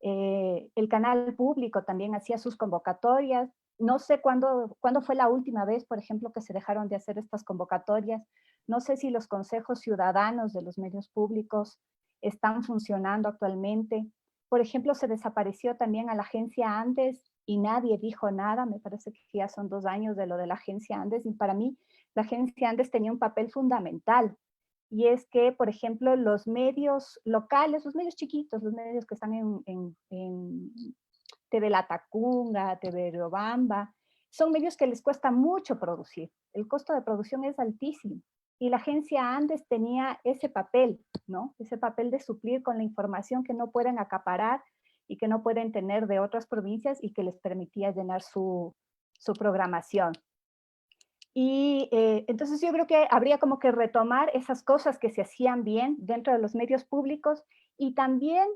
El canal público también hacía sus convocatorias. No sé cuándo fue la última vez, por ejemplo, que se dejaron de hacer estas convocatorias. No sé si los consejos ciudadanos de los medios públicos están funcionando actualmente. Por ejemplo, se desapareció también a la agencia Andes y nadie dijo nada. Me parece que ya son 2 años de lo de la agencia Andes y para mí la agencia Andes tenía un papel fundamental. Y es que, por ejemplo, los medios locales, los medios chiquitos, los medios que están en TV La Tacunga, TV Riobamba, son medios que les cuesta mucho producir. El costo de producción es altísimo. Y la agencia Andes tenía ese papel, ¿no? Ese papel de suplir con la información que no pueden acaparar y que no pueden tener de otras provincias y que les permitía llenar su programación. Y entonces yo creo que habría como que retomar esas cosas que se hacían bien dentro de los medios públicos y también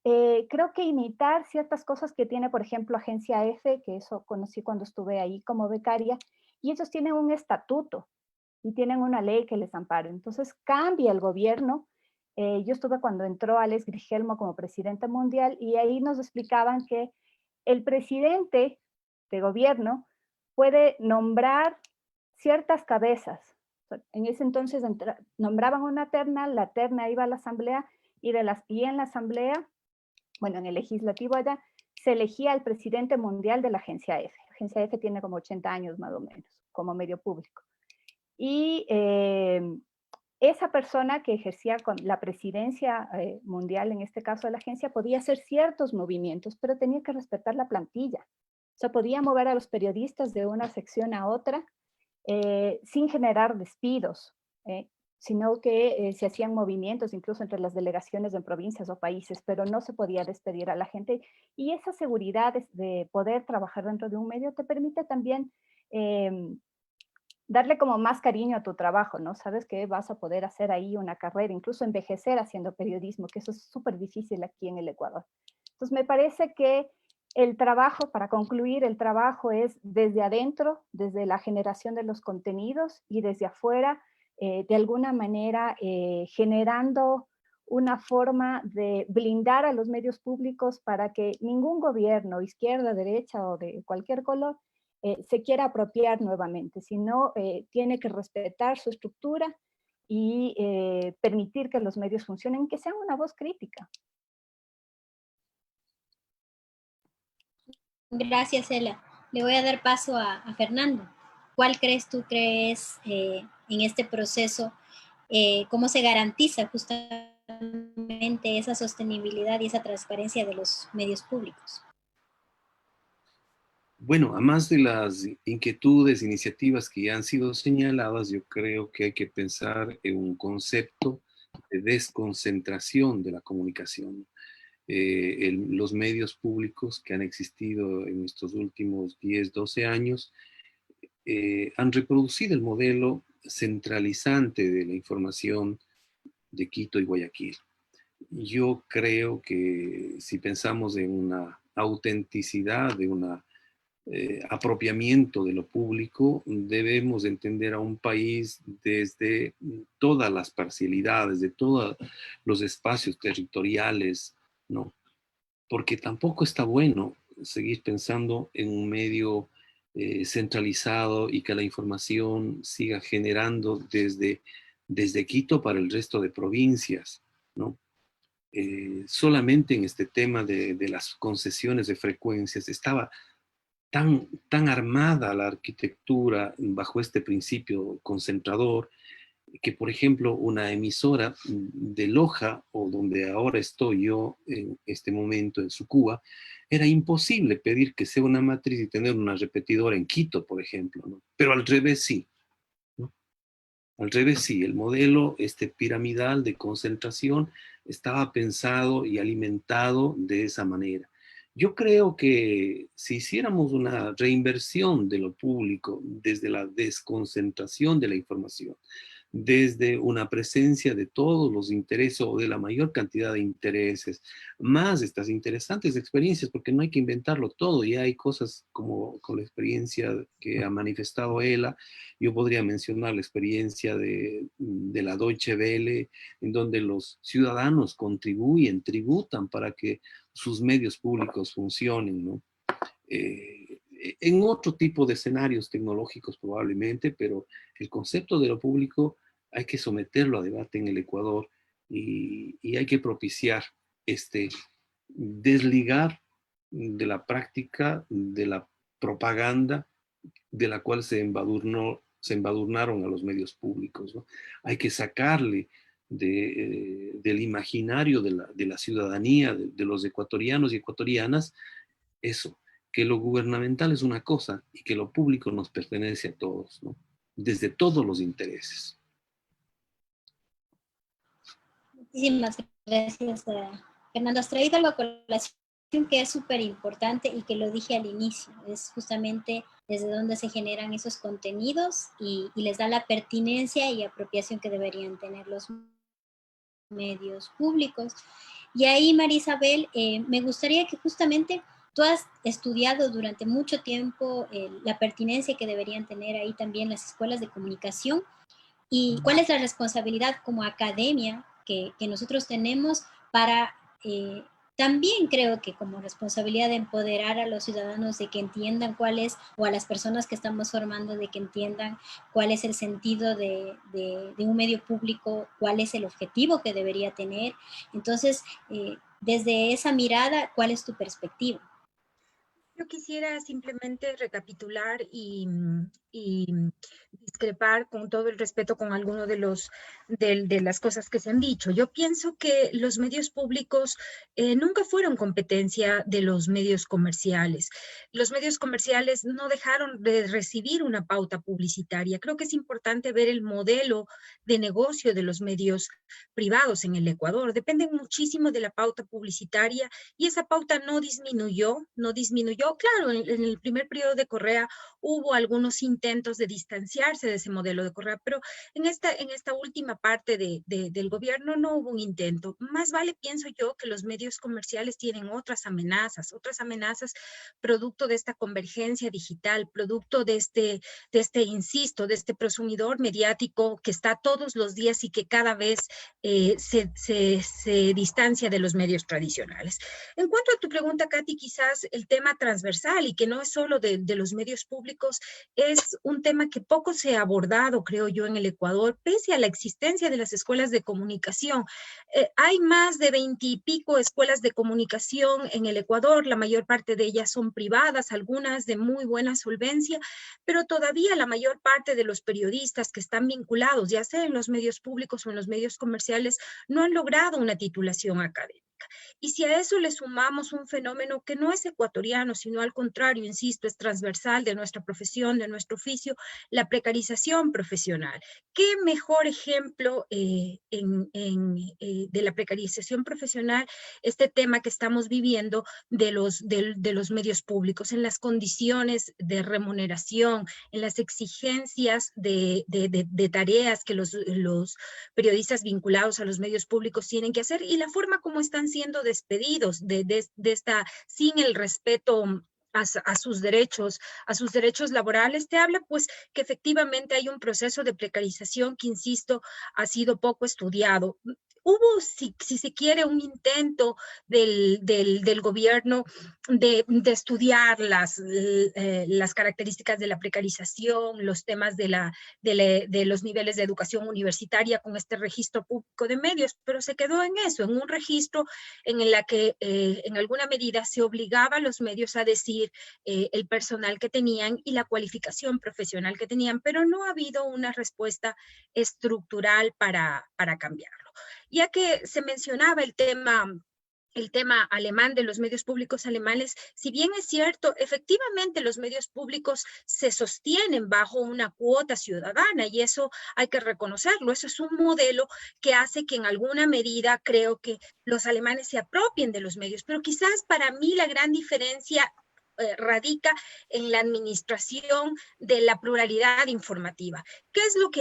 creo que imitar ciertas cosas que tiene, por ejemplo, Agencia F, que eso conocí cuando estuve ahí como becaria, y ellos tienen un estatuto y tienen una ley que les ampara. Entonces cambia el gobierno. Yo estuve cuando entró Alex Grigelmo como presidente mundial y ahí nos explicaban que el presidente de gobierno puede nombrar ciertas cabezas. En ese entonces nombraban una terna, la terna iba a la asamblea y en la asamblea, bueno, en el legislativo allá, se elegía al presidente mundial de la Agencia F. La Agencia F tiene como 80 años más o menos, como medio público. Y esa persona que ejercía con la presidencia mundial, en este caso de la agencia, podía hacer ciertos movimientos, pero tenía que respetar la plantilla. O sea, podía mover a los periodistas de una sección a otra sin generar despidos, sino que se hacían movimientos incluso entre las delegaciones en provincias o países, pero no se podía despedir a la gente. Y esa seguridad de poder trabajar dentro de un medio te permite también darle como más cariño a tu trabajo, ¿no? Sabes que vas a poder hacer ahí una carrera, incluso envejecer haciendo periodismo, que eso es súper difícil aquí en el Ecuador. Entonces me parece que el trabajo, para concluir, el trabajo es desde adentro, desde la generación de los contenidos y desde afuera, de alguna manera generando una forma de blindar a los medios públicos para que ningún gobierno, izquierda, derecha o de cualquier color, se quiera apropiar nuevamente, sino tiene que respetar su estructura y permitir que los medios funcionen, que sean una voz crítica. Gracias, Ela. Le voy a dar paso a Fernando. ¿Cuál crees tú que es en este proceso, cómo se garantiza justamente esa sostenibilidad y esa transparencia de los medios públicos? Bueno, además de las inquietudes, iniciativas que ya han sido señaladas, yo creo que hay que pensar en un concepto de desconcentración de la comunicación. Los medios públicos que han existido en estos últimos 10, 12 años han reproducido el modelo centralizante de la información de Quito y Guayaquil. Yo creo que si pensamos en una autenticidad, de un apropiamiento de lo público, debemos entender a un país desde todas las parcialidades, de todos los espacios territoriales, ¿no? Porque tampoco está bueno seguir pensando en un medio centralizado y que la información siga generando desde Quito para el resto de provincias, ¿no? Solamente en este tema de las concesiones de frecuencias estaba tan armada la arquitectura bajo este principio concentrador que, por ejemplo, una emisora de Loja, o donde ahora estoy yo en este momento en Sucúa, era imposible pedir que sea una matriz y tener una repetidora en Quito, por ejemplo, ¿no? Pero al revés sí, ¿no? Al revés sí, el modelo piramidal de concentración estaba pensado y alimentado de esa manera. Yo creo que si hiciéramos una reinversión de lo público desde la desconcentración de la información, desde una presencia de todos los intereses o de la mayor cantidad de intereses, más estas interesantes experiencias, porque no hay que inventarlo todo, ya hay cosas como con la experiencia que ha manifestado Ela. Yo podría mencionar la experiencia de la Deutsche Welle, en donde los ciudadanos contribuyen, tributan para que sus medios públicos funcionen, ¿no? En otro tipo de escenarios tecnológicos probablemente, pero el concepto de lo público hay que someterlo a debate en el Ecuador y hay que propiciar desligar de la práctica de la propaganda de la cual se embadurnaron a los medios públicos, ¿no? Hay que sacarle del imaginario de la ciudadanía, de los ecuatorianos y ecuatorianas, eso, que lo gubernamental es una cosa y que lo público nos pertenece a todos, ¿no? Desde todos los intereses. Muchísimas gracias, Fernando. ¿Has traído algo a colación que es súper importante y que lo dije al inicio, es justamente desde donde se generan esos contenidos y les da la pertinencia y apropiación que deberían tener los medios públicos. Y ahí, María Isabel, me gustaría que justamente tú has estudiado durante mucho tiempo la pertinencia que deberían tener ahí también las escuelas de comunicación y cuál es la responsabilidad como academia que nosotros tenemos para también creo que como responsabilidad de empoderar a los ciudadanos de que entiendan cuál es, o a las personas que estamos formando de que entiendan cuál es el sentido de un medio público, cuál es el objetivo que debería tener. Entonces, desde esa mirada, ¿cuál es tu perspectiva? Yo quisiera simplemente recapitular y discrepar con todo el respeto con alguno de las cosas que se han dicho. Yo pienso que los medios públicos nunca fueron competencia de los medios comerciales. Los medios comerciales no dejaron de recibir una pauta publicitaria. Creo que es importante ver el modelo de negocio de los medios privados en el Ecuador. Dependen muchísimo de la pauta publicitaria y esa pauta no disminuyó. Claro, en el primer periodo de Correa hubo algunos intentos de distanciarse de ese modelo de Correa, pero en esta última parte del gobierno no hubo un intento. Más vale, pienso yo, que los medios comerciales tienen otras amenazas producto de esta convergencia digital, producto de este prosumidor mediático que está todos los días y que cada vez se distancia de los medios tradicionales. En cuanto a tu pregunta, Katy, quizás el tema transversal y que no es solo de los medios públicos, es un tema que poco se ha abordado, creo yo, en el Ecuador, pese a la existencia de las escuelas de comunicación. Hay más de 20 y pico escuelas de comunicación en el Ecuador, la mayor parte de ellas son privadas, algunas de muy buena solvencia, pero todavía la mayor parte de los periodistas que están vinculados, ya sea en los medios públicos o en los medios comerciales, no han logrado una titulación académica. Y si a eso le sumamos un fenómeno que no es ecuatoriano, sino al contrario, insisto, es transversal de nuestra profesión, de nuestro oficio, la precarización profesional. ¿Qué mejor ejemplo de la precarización profesional este tema que estamos viviendo de los medios públicos, en las condiciones de remuneración, en las exigencias de tareas que los periodistas vinculados a los medios públicos tienen que hacer y la forma como están siendo despedidos sin el respeto a sus derechos laborales? Te habla pues que efectivamente hay un proceso de precarización que, insisto, ha sido poco estudiado. Hubo, si se quiere, un intento del gobierno de estudiar las características de la precarización, los temas de los niveles de educación universitaria con este registro público de medios, pero se quedó en eso, en un registro en el que en alguna medida se obligaba a los medios a decir el personal que tenían y la cualificación profesional que tenían, pero no ha habido una respuesta estructural para cambiarlo. Ya que se mencionaba el tema alemán de los medios públicos alemanes, si bien es cierto, efectivamente los medios públicos se sostienen bajo una cuota ciudadana y eso hay que reconocerlo. Eso es un modelo que hace que en alguna medida creo que los alemanes se apropien de los medios, pero quizás para mí la gran diferencia radica en la administración de la pluralidad informativa. ¿Qué es lo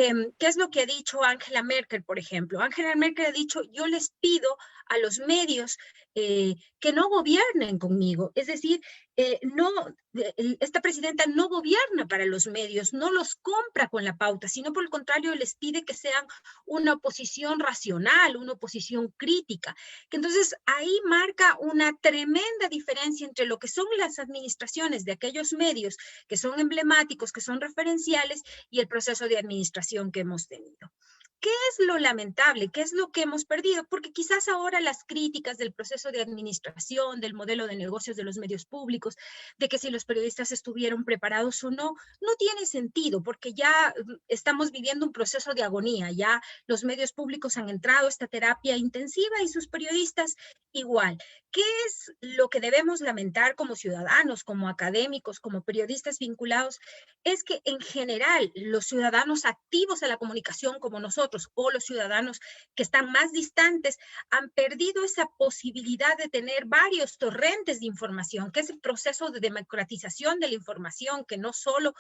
que ha dicho Angela Merkel, por ejemplo? Angela Merkel ha dicho, yo les pido a los medios que no gobiernen conmigo. Es decir, esta presidenta no gobierna para los medios, no los compra con la pauta, sino por el contrario les pide que sean una oposición racional, una oposición crítica. Que entonces ahí marca una tremenda diferencia entre lo que son las administraciones de aquellos medios que son emblemáticos, que son referenciales, y el proceso de administración que hemos tenido. ¿Qué es lo lamentable? ¿Qué es lo que hemos perdido? Porque quizás ahora las críticas del proceso de administración, del modelo de negocios de los medios públicos, de que si los periodistas estuvieron preparados o no, no tiene sentido, porque ya estamos viviendo un proceso de agonía, ya los medios públicos han entrado a esta terapia intensiva y sus periodistas igual. ¿Qué es lo que debemos lamentar como ciudadanos, como académicos, como periodistas vinculados? Es que en general los ciudadanos activos a la comunicación como nosotros, nosotros o los ciudadanos que están más distantes han perdido esa posibilidad de tener varios torrentes de información, que es el proceso de democratización de la información, que no solo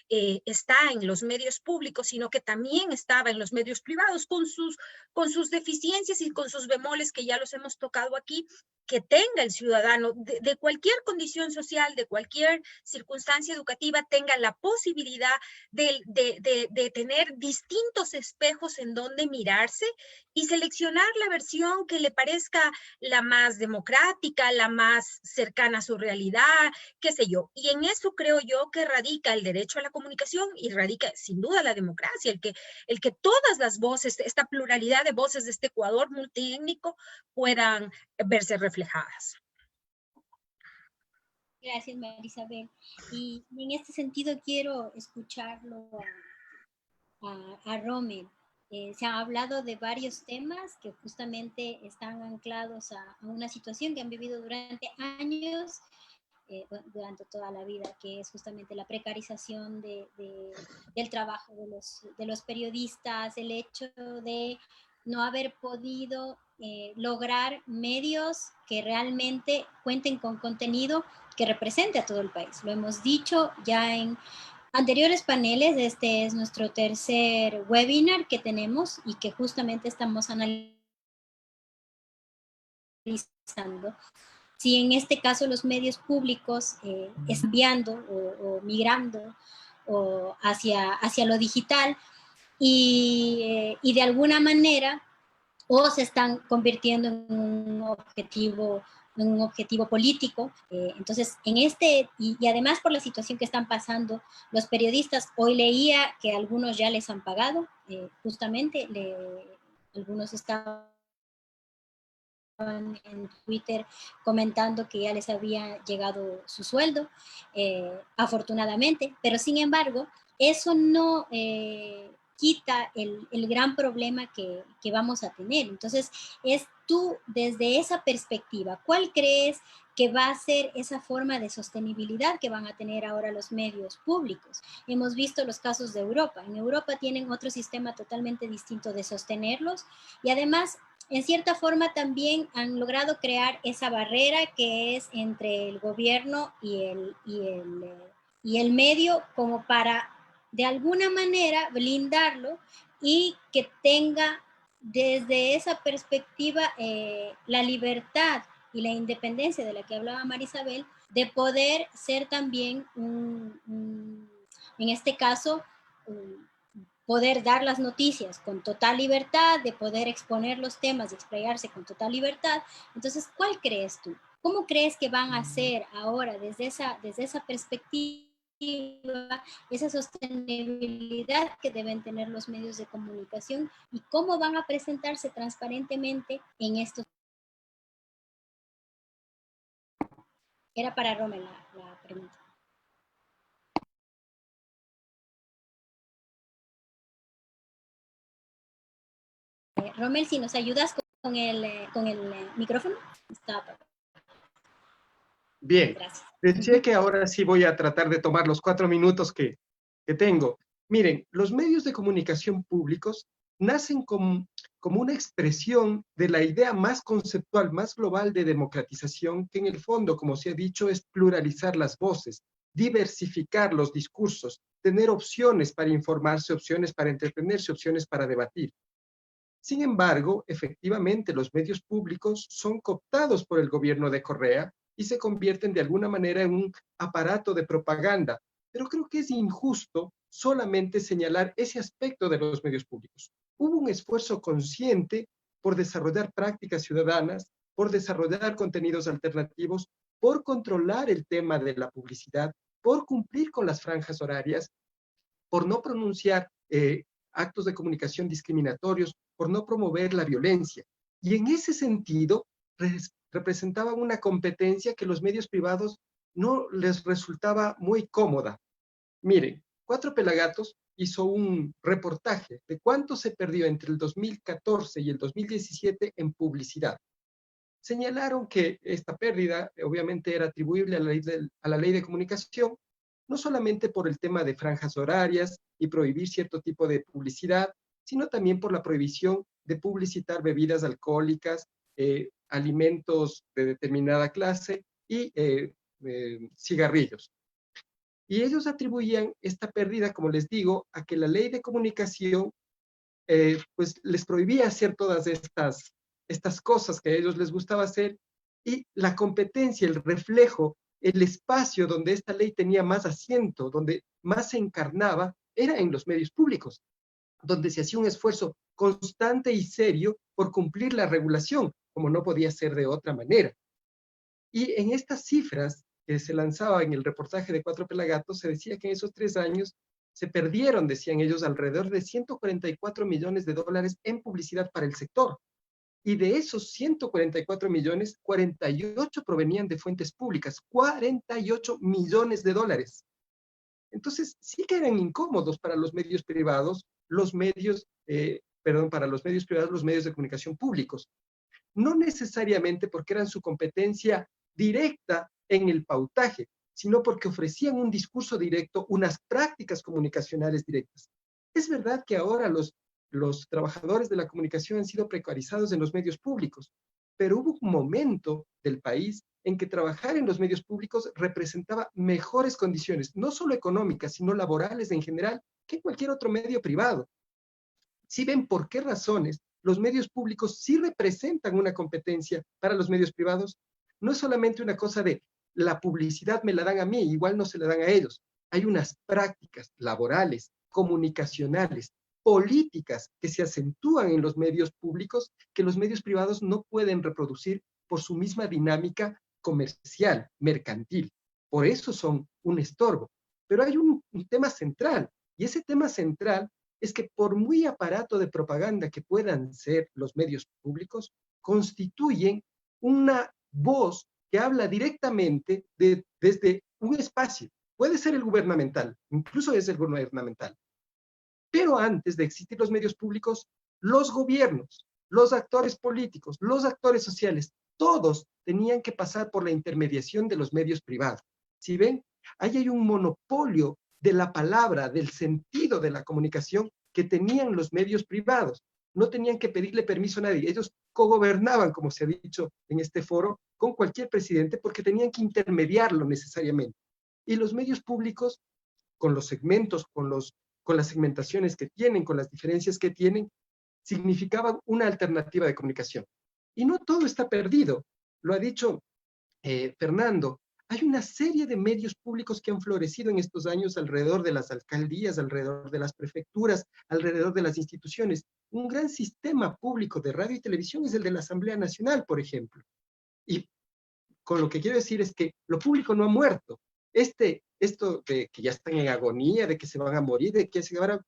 está en los medios públicos, sino que también estaba en los medios privados, con sus deficiencias y con sus bemoles que ya los hemos tocado aquí, que tenga el ciudadano de cualquier condición social, de cualquier circunstancia educativa, tenga la posibilidad de tener distintos espejos en donde mirarse y seleccionar la versión que le parezca la más democrática, la más cercana a su realidad, qué sé yo. Y en eso creo yo que radica el derecho a la comunicación y radica sin duda la democracia, el que todas las voces, esta pluralidad de voces de este Ecuador multiétnico puedan verse reflejadas. Gracias, Marisabel. Y en este sentido quiero escucharlo a Rommel. Se ha hablado de varios temas que justamente están anclados a una situación que han vivido durante años, durante toda la vida, que es justamente la precarización del trabajo de los periodistas, el hecho de no haber podido lograr medios que realmente cuenten con contenido que represente a todo el país. Lo hemos dicho ya en anteriores paneles. Este es nuestro tercer webinar que tenemos y que justamente estamos analizando. Si en este caso los medios públicos están enviando o migrando hacia lo digital y de alguna manera o se están convirtiendo en un objetivo político. Entonces, y además por la situación que están pasando los periodistas, hoy leía que algunos ya les han pagado, justamente algunos estaban en Twitter comentando que ya les había llegado su sueldo, afortunadamente, pero sin embargo, eso no quita el gran problema que vamos a tener. Entonces, es tú, desde esa perspectiva, ¿cuál crees que va a ser esa forma de sostenibilidad que van a tener ahora los medios públicos? Hemos visto los casos de Europa. En Europa tienen otro sistema totalmente distinto de sostenerlos y además, en cierta forma, también han logrado crear esa barrera que es entre el gobierno y el medio, como para de alguna manera blindarlo y que tenga desde esa perspectiva la libertad y la independencia de la que hablaba Marisabel, de poder ser también en este caso, poder dar las noticias con total libertad, de poder exponer los temas y explayarse con total libertad. Entonces, ¿cuál crees tú? ¿Cómo crees que van a hacer ahora desde esa perspectiva, esa sostenibilidad que deben tener los medios de comunicación y cómo van a presentarse transparentemente en estos? Era para Rommel la pregunta. Rommel, si nos ayudas con el micrófono. Bien, Gracias. decía que ahora sí voy a tratar de tomar los 4 minutos que tengo. Miren, los medios de comunicación públicos nacen como una expresión de la idea más conceptual, más global de democratización, que en el fondo, como se ha dicho, es pluralizar las voces, diversificar los discursos, tener opciones para informarse, opciones para entretenerse, opciones para debatir. Sin embargo, efectivamente, los medios públicos son cooptados por el gobierno de Correa y se convierten de alguna manera en un aparato de propaganda. Pero creo que es injusto solamente señalar ese aspecto de los medios públicos. Hubo un esfuerzo consciente por desarrollar prácticas ciudadanas, por desarrollar contenidos alternativos, por controlar el tema de la publicidad, por cumplir con las franjas horarias, por no pronunciar actos de comunicación discriminatorios, por no promover la violencia. Y en ese sentido, representaban una competencia que los medios privados no les resultaba muy cómoda. Miren, Cuatro Pelagatos hizo un reportaje de cuánto se perdió entre el 2014 y el 2017 en publicidad. Señalaron que esta pérdida obviamente era atribuible a la ley de comunicación, no solamente por el tema de franjas horarias y prohibir cierto tipo de publicidad, sino también por la prohibición de publicitar bebidas alcohólicas, alimentos de determinada clase y cigarrillos. Y ellos atribuían esta pérdida, como les digo, a que la ley de comunicación pues les prohibía hacer todas estas cosas que a ellos les gustaba hacer, y la competencia, el reflejo, el espacio donde esta ley tenía más asiento, donde más se encarnaba, era en los medios públicos, donde se hacía un esfuerzo constante y serio por cumplir la regulación, como no podía ser de otra manera. Y en estas cifras que se lanzaba en el reportaje de Cuatro Pelagatos, se decía que en esos 3 años se perdieron, decían ellos, alrededor de 144 millones de dólares en publicidad para el sector. Y de esos 144 millones, 48 provenían de fuentes públicas, 48 millones de dólares. Entonces, sí que eran incómodos para los medios privados, para los medios privados, los medios de comunicación públicos. No necesariamente porque eran su competencia directa en el pautaje, sino porque ofrecían un discurso directo, unas prácticas comunicacionales directas. Es verdad que ahora los trabajadores de la comunicación han sido precarizados en los medios públicos, pero hubo un momento del país en que trabajar en los medios públicos representaba mejores condiciones, no solo económicas, sino laborales en general, que cualquier otro medio privado. Si ven por qué razones los medios públicos sí representan una competencia para los medios privados, no es solamente una cosa de la publicidad me la dan a mí, igual no se la dan a ellos. Hay unas prácticas laborales, comunicacionales, políticas que se acentúan en los medios públicos que los medios privados no pueden reproducir por su misma dinámica comercial, mercantil. Por eso son un estorbo. Pero hay un tema central, y ese tema central es que por muy aparato de propaganda que puedan ser los medios públicos, constituyen una voz que habla directamente desde un espacio. Puede ser el gubernamental, incluso es el gubernamental. Pero antes de existir los medios públicos, los gobiernos, los actores políticos, los actores sociales, todos tenían que pasar por la intermediación de los medios privados. ¿Sí ven? Ahí hay un monopolio de la palabra, del sentido de la comunicación que tenían los medios privados. No tenían que pedirle permiso a nadie. Ellos cogobernaban, como se ha dicho en este foro, con cualquier presidente porque tenían que intermediarlo necesariamente. Y los medios públicos, con los segmentos, con las segmentaciones que tienen, con las diferencias que tienen, significaban una alternativa de comunicación. Y no todo está perdido. Lo ha dicho Fernando. Hay una serie de medios públicos que han florecido en estos años alrededor de las alcaldías, alrededor de las prefecturas, alrededor de las instituciones. Un gran sistema público de radio y televisión es el de la Asamblea Nacional, por ejemplo. Y con lo que quiero decir es que lo público no ha muerto. Esto de que ya están en agonía, de que se van a morir, de que se van a...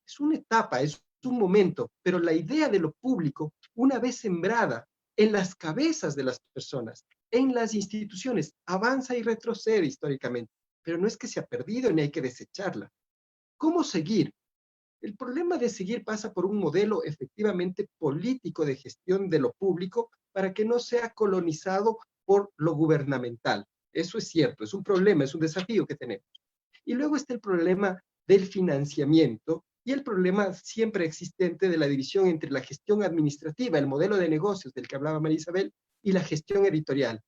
Es una etapa, es un momento, pero la idea de lo público, una vez sembrada en las cabezas de las personas, en las instituciones, avanza y retrocede históricamente, pero no es que se ha perdido ni hay que desecharla. ¿Cómo seguir? El problema de seguir pasa por un modelo efectivamente político de gestión de lo público para que no sea colonizado por lo gubernamental. Eso es cierto, es un problema, es un desafío que tenemos. Y luego está el problema del financiamiento y el problema siempre existente de la división entre la gestión administrativa, el modelo de negocios del que hablaba María Isabel, y la gestión editorial.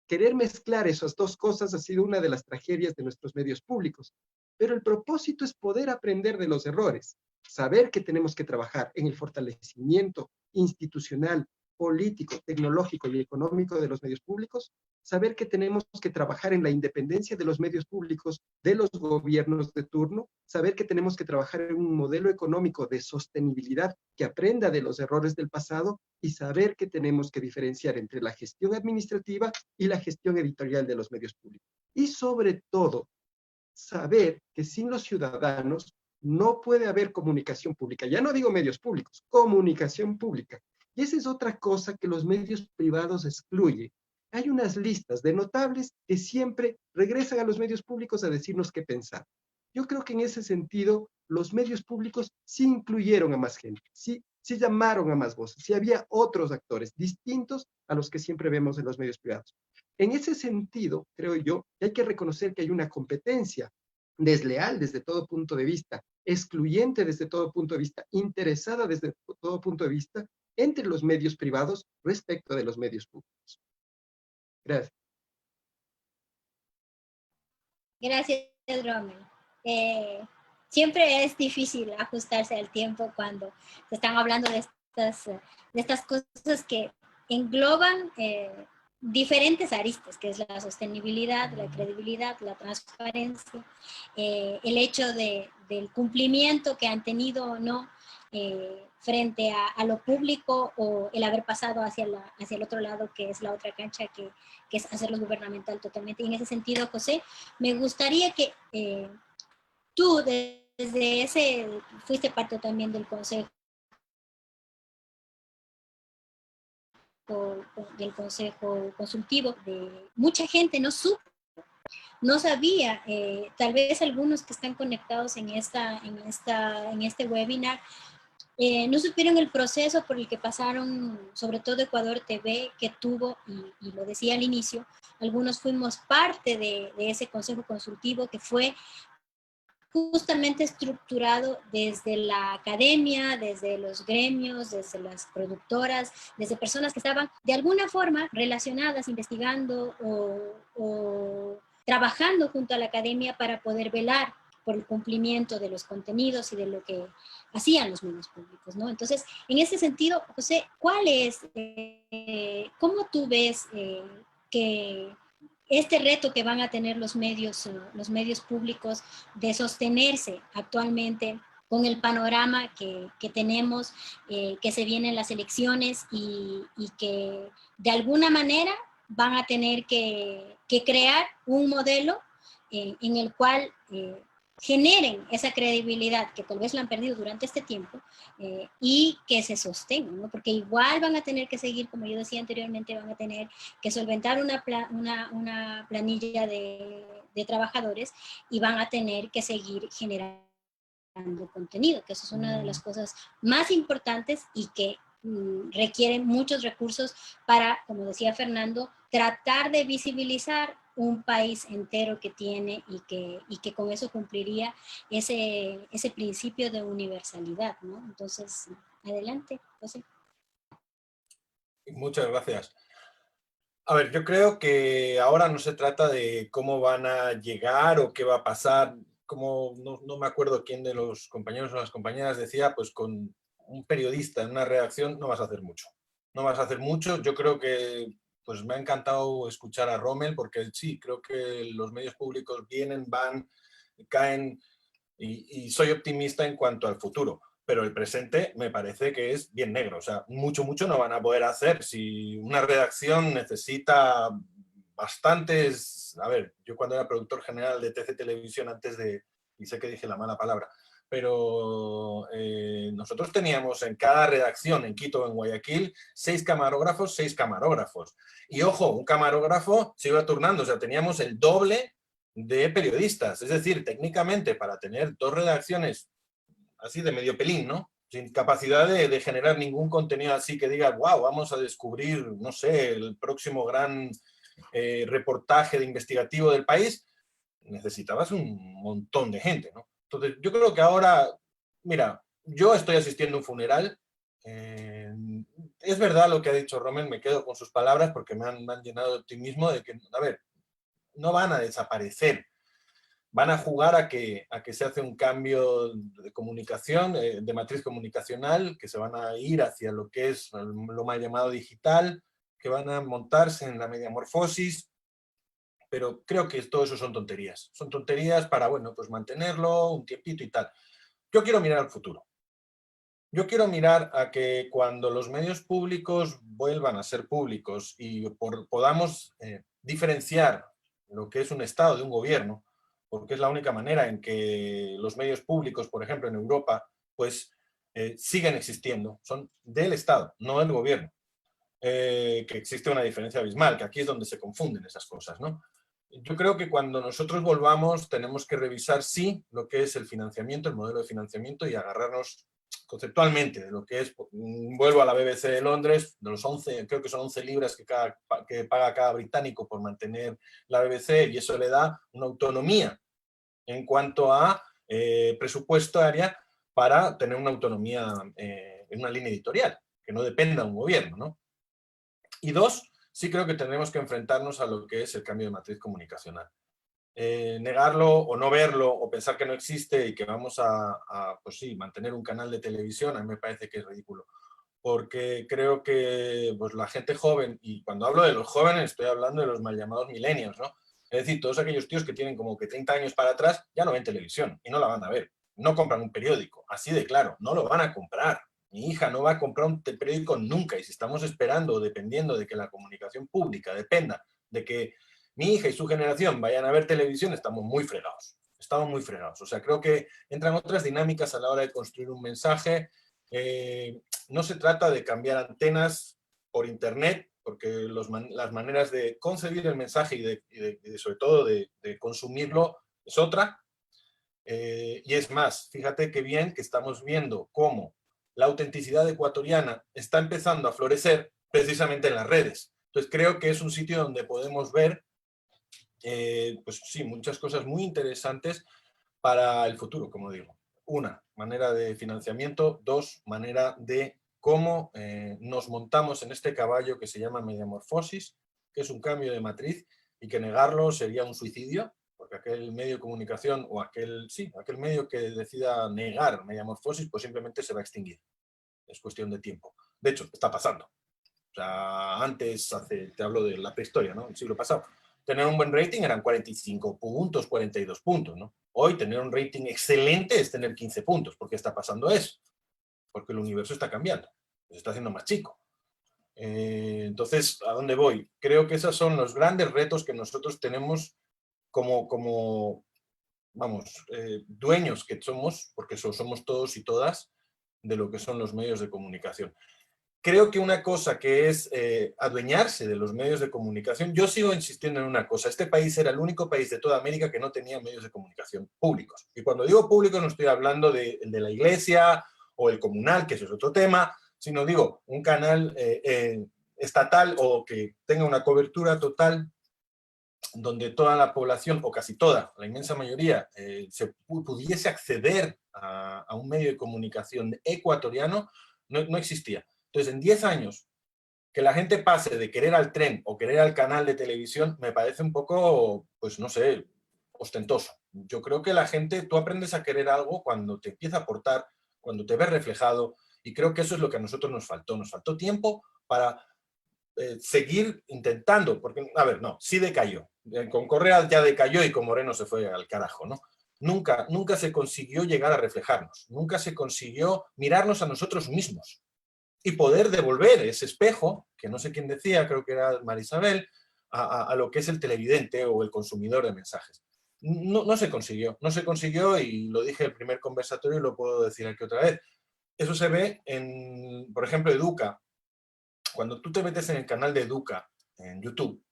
Querer mezclar esas dos cosas ha sido una de las tragedias de nuestros medios públicos. Pero el propósito es poder aprender de los errores, saber que tenemos que trabajar en el fortalecimiento institucional, político, tecnológico y económico de los medios públicos, saber que tenemos que trabajar en la independencia de los medios públicos de los gobiernos de turno, saber que tenemos que trabajar en un modelo económico de sostenibilidad que aprenda de los errores del pasado y saber que tenemos que diferenciar entre la gestión administrativa y la gestión editorial de los medios públicos. Y sobre todo, saber que sin los ciudadanos no puede haber comunicación pública. Ya no digo medios públicos, comunicación pública. Y esa es otra cosa que los medios privados excluyen. Hay unas listas de notables que siempre regresan a los medios públicos a decirnos qué pensar. Yo creo que en ese sentido los medios públicos sí incluyeron a más gente, sí llamaron a más voces, sí había otros actores distintos a los que siempre vemos en los medios privados. En ese sentido, creo yo, hay que reconocer que hay una competencia desleal desde todo punto de vista excluyente desde todo punto de vista, interesada desde todo punto de vista entre los medios privados respecto de los medios públicos. Gracias. Gracias, Rommel. Siempre es difícil ajustarse al tiempo cuando se están hablando de estas cosas que engloban diferentes aristas, que es la sostenibilidad, la credibilidad, la transparencia, el hecho del cumplimiento que han tenido o no frente a lo público, o el haber pasado hacia el otro lado, que es la otra cancha, que es hacerlo gubernamental totalmente. Y en ese sentido, José, me gustaría que tú fuiste parte también del consejo consultivo. De mucha gente no sabía, tal vez algunos que están conectados en este webinar, no supieron el proceso por el que pasaron, sobre todo Ecuador TV, que tuvo, y lo decía al inicio, algunos fuimos parte de ese consejo consultivo que fue justamente estructurado desde la academia, desde los gremios, desde las productoras, desde personas que estaban de alguna forma relacionadas, investigando o trabajando junto a la academia para poder velar por el cumplimiento de los contenidos y de lo que hacían los medios públicos, ¿no? Entonces, en ese sentido, José, ¿cómo tú ves que este reto que van a tener los medios públicos de sostenerse actualmente con el panorama que tenemos, que se vienen las elecciones y que de alguna manera van a tener que crear un modelo en el cual generen esa credibilidad que tal vez la han perdido durante este tiempo, y que se sostengan, ¿no? Porque igual van a tener que seguir, como yo decía anteriormente, van a tener que solventar una planilla de trabajadores, y van a tener que seguir generando contenido, que eso es una de las cosas más importantes y que requieren muchos recursos para, como decía Fernando, tratar de visibilizar un país entero que tiene, y que con eso cumpliría ese principio de universalidad, ¿no? Entonces, adelante, José. Muchas gracias. A ver, yo creo que ahora no se trata de cómo van a llegar o qué va a pasar. Como no me acuerdo quién de los compañeros o las compañeras decía, pues con un periodista en una redacción no vas a hacer mucho. No vas a hacer mucho. Yo creo que pues me ha encantado escuchar a Rommel, porque sí, creo que los medios públicos vienen, van, caen, y soy optimista en cuanto al futuro. Pero el presente me parece que es bien negro. O sea, mucho no van a poder hacer. Si una redacción necesita bastantes... A ver, yo cuando era productor general de TC Televisión y sé que dije la mala palabra, pero nosotros teníamos en cada redacción, en Quito o en Guayaquil, 6 camarógrafos. Y ojo, un camarógrafo se iba turnando, o sea, teníamos el doble de periodistas. Es decir, técnicamente, para tener 2 redacciones así de medio pelín, ¿no? Sin capacidad de generar ningún contenido así que diga, wow, vamos a descubrir, no sé, el próximo gran reportaje investigativo del país, necesitabas un montón de gente, ¿no? Entonces, yo creo que ahora, mira, yo estoy asistiendo a un funeral. Es verdad lo que ha dicho Rommel, me quedo con sus palabras porque me han llenado de optimismo de que, a ver, no van a desaparecer. Van a jugar a que se hace un cambio de comunicación, de matriz comunicacional, que se van a ir hacia lo que es lo mal llamado digital, que van a montarse en la mediamorfosis, pero creo que todo eso son tonterías. Son tonterías para, bueno, pues mantenerlo un tiempito y tal. Yo quiero mirar al futuro. Yo quiero mirar a que cuando los medios públicos vuelvan a ser públicos y podamos diferenciar lo que es un Estado de un gobierno, porque es la única manera en que los medios públicos, por ejemplo, en Europa, pues siguen existiendo. Son del Estado, no del gobierno. Que existe una diferencia abismal, que aquí es donde se confunden esas cosas, ¿no? Yo creo que cuando nosotros volvamos tenemos que revisar, sí, lo que es el financiamiento, el modelo de financiamiento, y agarrarnos conceptualmente de lo que es, vuelvo a la BBC de Londres, de los 11, creo que son 11 libras que paga cada británico por mantener la BBC, y eso le da una autonomía en cuanto a presupuestaria para tener una autonomía en una línea editorial, que no dependa de un gobierno, ¿no? Y dos, sí creo que tendremos que enfrentarnos a lo que es el cambio de matriz comunicacional. Negarlo o no verlo o pensar que no existe y que vamos pues sí, mantener un canal de televisión, a mí me parece que es ridículo. Porque creo que pues, la gente joven, y cuando hablo de los jóvenes estoy hablando de los mal llamados millennials, ¿no? Es decir, todos aquellos tíos que tienen como que 30 años para atrás ya no ven televisión y no la van a ver. No compran un periódico, así de claro, no lo van a comprar. Mi hija no va a comprar un periódico nunca, y si estamos esperando o dependiendo de que la comunicación pública dependa de que mi hija y su generación vayan a ver televisión, estamos muy fregados. Estamos muy fregados. O sea, creo que entran otras dinámicas a la hora de construir un mensaje. No se trata de cambiar antenas por internet, porque las maneras de concebir el mensaje y sobre todo de consumirlo es otra. Y es más, fíjate qué bien que estamos viendo cómo la autenticidad ecuatoriana está empezando a florecer precisamente en las redes. Entonces creo que es un sitio donde podemos ver pues sí, muchas cosas muy interesantes para el futuro, como digo. Una, manera de financiamiento. Dos, manera de cómo nos montamos en este caballo que se llama mediamorfosis, que es un cambio de matriz y que negarlo sería un suicidio, porque aquel medio de comunicación o aquel medio que decida negar mediamorfosis, pues simplemente se va a extinguir. Es cuestión de tiempo. De hecho, está pasando. O sea, antes, te hablo de la prehistoria, ¿no? El siglo pasado. Tener un buen rating eran 45 puntos, 42 puntos, ¿no? Hoy tener un rating excelente es tener 15 puntos. ¿Por qué está pasando eso? Porque el universo está cambiando, se está haciendo más chico. Entonces, ¿a dónde voy? Creo que esos son los grandes retos que nosotros tenemos como dueños que somos, porque somos todos y todas, de lo que son los medios de comunicación. Creo que una cosa que es adueñarse de los medios de comunicación, yo sigo insistiendo en una cosa, este país era el único país de toda América que no tenía medios de comunicación públicos. Y cuando digo públicos no estoy hablando de la iglesia o el comunal, que eso es otro tema, sino digo un canal estatal o que tenga una cobertura total donde toda la población, o casi toda, la inmensa mayoría, se pudiese acceder a un medio de comunicación ecuatoriano, no existía. Entonces, en 10 años, que la gente pase de querer al tren o querer al canal de televisión, me parece un poco, pues no sé, ostentoso. Yo creo que la gente, tú aprendes a querer algo cuando te empieza a aportar, cuando te ves reflejado, y creo que eso es lo que a nosotros nos faltó. Nos faltó tiempo para seguir intentando, porque, a ver, no, sí decayó. Con Correa ya decayó y con Moreno se fue al carajo, ¿no? Nunca se consiguió llegar a reflejarnos, nunca se consiguió mirarnos a nosotros mismos y poder devolver ese espejo, que no sé quién decía, creo que era Marisabel, a lo que es el televidente o el consumidor de mensajes. No se consiguió y lo dije en el primer conversatorio y lo puedo decir aquí otra vez. Eso se ve en, por ejemplo, Educa. Cuando tú te metes en el canal de Educa en YouTube,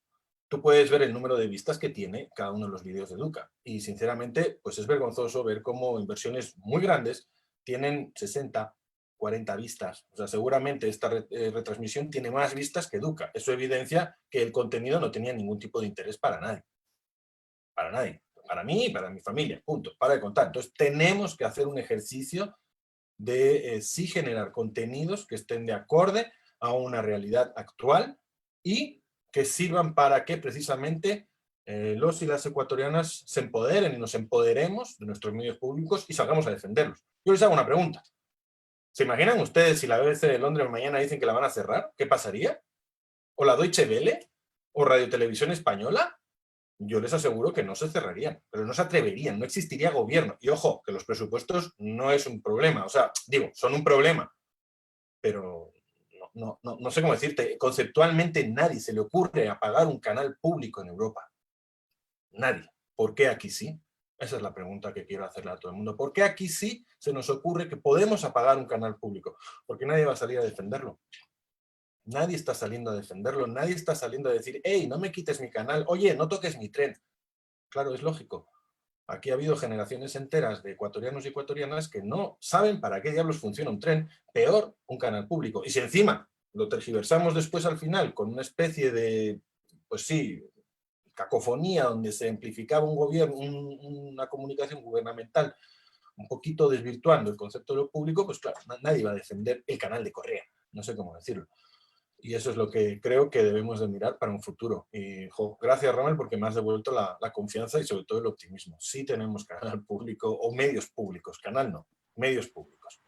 tú puedes ver el número de vistas que tiene cada uno de los vídeos de Educa. Y sinceramente, pues es vergonzoso ver cómo inversiones muy grandes tienen 60, 40 vistas. O sea, seguramente esta retransmisión tiene más vistas que Educa. Eso evidencia que el contenido no tenía ningún tipo de interés para nadie. Para nadie. Para mí y para mi familia. Punto. Para de contar. Entonces, tenemos que hacer un ejercicio de sí generar contenidos que estén de acorde a una realidad actual y que sirvan para que precisamente los y las ecuatorianas se empoderen y nos empoderemos de nuestros medios públicos y salgamos a defenderlos. Yo les hago una pregunta. ¿Se imaginan ustedes si la BBC de Londres mañana dicen que la van a cerrar? ¿Qué pasaría? ¿O la Deutsche Welle? ¿O Radio Televisión Española? Yo les aseguro que no se cerrarían, pero no se atreverían, no existiría gobierno. Y ojo, que los presupuestos no es un problema, o sea, digo, son un problema, pero no sé cómo decirte, conceptualmente nadie se le ocurre apagar un canal público en Europa. Nadie. ¿Por qué aquí sí? Esa es la pregunta que quiero hacerle a todo el mundo. ¿Por qué aquí sí se nos ocurre que podemos apagar un canal público? Porque nadie va a salir a defenderlo. Nadie está saliendo a defenderlo, nadie está saliendo a decir, hey, no me quites mi canal, oye, no toques mi tren. Claro, es lógico. Aquí ha habido generaciones enteras de ecuatorianos y ecuatorianas que no saben para qué diablos funciona un tren, peor un canal público. Y si encima lo tergiversamos después al final con una especie de, pues sí, cacofonía donde se amplificaba un gobierno, una comunicación gubernamental un poquito desvirtuando el concepto de lo público, pues claro, nadie va a defender el canal de Correa, no sé cómo decirlo. Y eso es lo que creo que debemos de mirar para un futuro. Y gracias, Rommel, porque me has devuelto la confianza y sobre todo el optimismo. Sí tenemos canal público o medios públicos, canal no, medios públicos.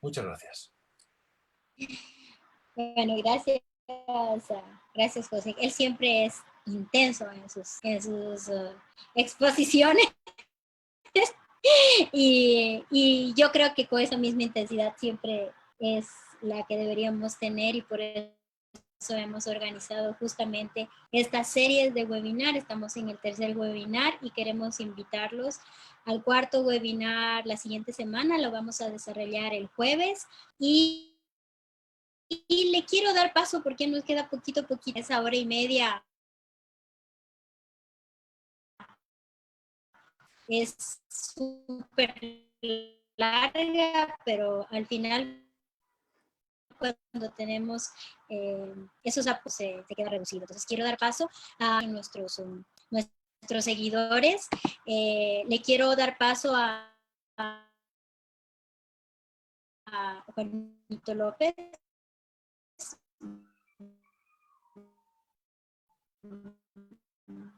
Muchas gracias. Bueno, gracias, José. Él siempre es intenso en sus exposiciones y yo creo que con esa misma intensidad siempre es la que deberíamos tener, y por eso hemos organizado justamente esta serie de webinar. Estamos en el tercer webinar y queremos invitarlos al cuarto webinar la siguiente semana. Lo vamos a desarrollar el jueves y le quiero dar paso porque nos queda poquito, esa hora y media. Es súper larga, pero al final cuando tenemos esos apoyos se queda reducido. Entonces quiero dar paso a nuestros seguidores. Le quiero dar paso a Juanito López.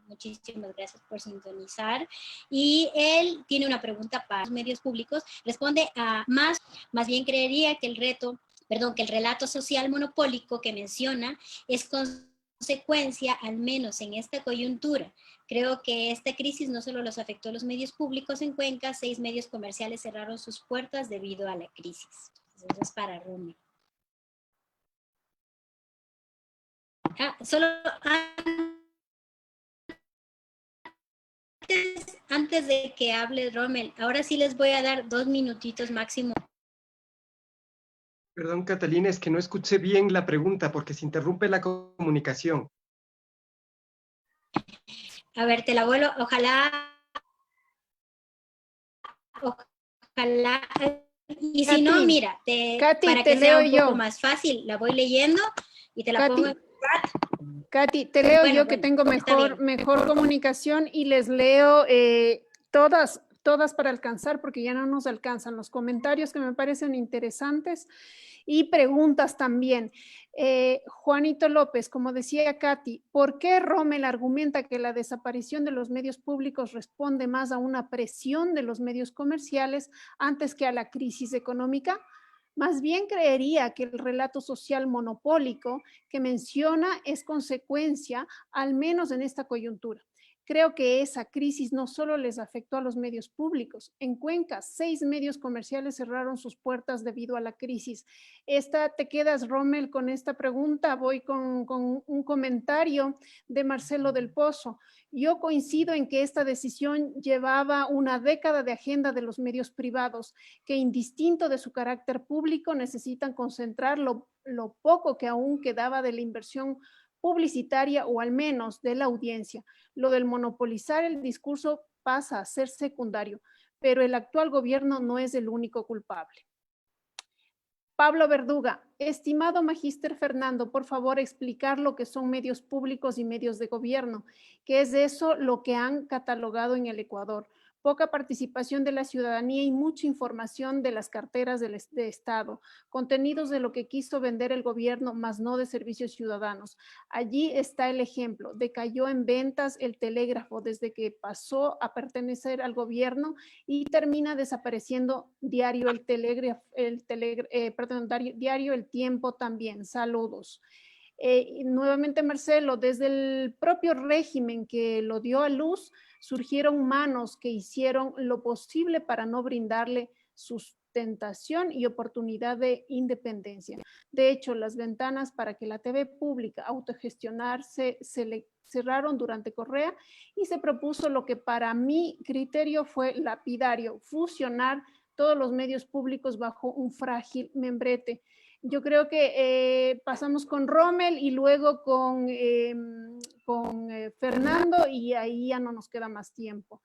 Muchísimas gracias por sintonizar. Y él tiene una pregunta para los medios públicos. Responde a más bien creería que el relato social monopólico que menciona es consecuencia, al menos en esta coyuntura. Creo que esta crisis no solo los afectó a los medios públicos en Cuenca, 6 medios comerciales cerraron sus puertas debido a la crisis. Eso es para Rommel. Solo antes de que hable Rommel, ahora sí les voy a dar 2 minutitos máximo. Perdón, Catalina, es que no escuché bien la pregunta porque se interrumpe la comunicación. A ver, te la vuelvo, ojalá, y si no, mira, para que sea un poco más fácil, la voy leyendo y te la pongo en el chat. Katy, te leo yo que tengo mejor comunicación y les leo todas para alcanzar, porque ya no nos alcanzan los comentarios que me parecen interesantes y preguntas también. Juanito López, como decía Katy, ¿por qué Rommel argumenta que la desaparición de los medios públicos responde más a una presión de los medios comerciales antes que a la crisis económica? Más bien creería que el relato social monopólico que menciona es consecuencia, al menos en esta coyuntura. Creo que esa crisis no solo les afectó a los medios públicos. En Cuenca, 6 medios comerciales cerraron sus puertas debido a la crisis. ¿Te quedas, Rommel, con esta pregunta? Voy con un comentario de Marcelo del Pozo. Yo coincido en que esta decisión llevaba una década de agenda de los medios privados, que indistinto de su carácter público necesitan concentrar lo poco que aún quedaba de la inversión publicitaria o al menos de la audiencia. Lo del monopolizar el discurso pasa a ser secundario, pero el actual gobierno no es el único culpable. Pablo Verduga, estimado Magíster Fernando, por favor explicar lo que son medios públicos y medios de gobierno, que es eso lo que han catalogado en el Ecuador. Poca participación de la ciudadanía y mucha información de las carteras de Estado, contenidos de lo que quiso vender el gobierno, más no de servicios ciudadanos. Allí está el ejemplo, decayó en ventas el telégrafo desde que pasó a pertenecer al gobierno y termina desapareciendo diario diario El Tiempo también. Saludos. Nuevamente, Marcelo, desde el propio régimen que lo dio a luz, surgieron manos que hicieron lo posible para no brindarle sustentación y oportunidad de independencia. De hecho, las ventanas para que la TV pública autogestionarse se le cerraron durante Correa y se propuso lo que para mi criterio fue lapidario, fusionar todos los medios públicos bajo un frágil membrete. Yo creo que pasamos con Rommel y luego con Fernando y ahí ya no nos queda más tiempo.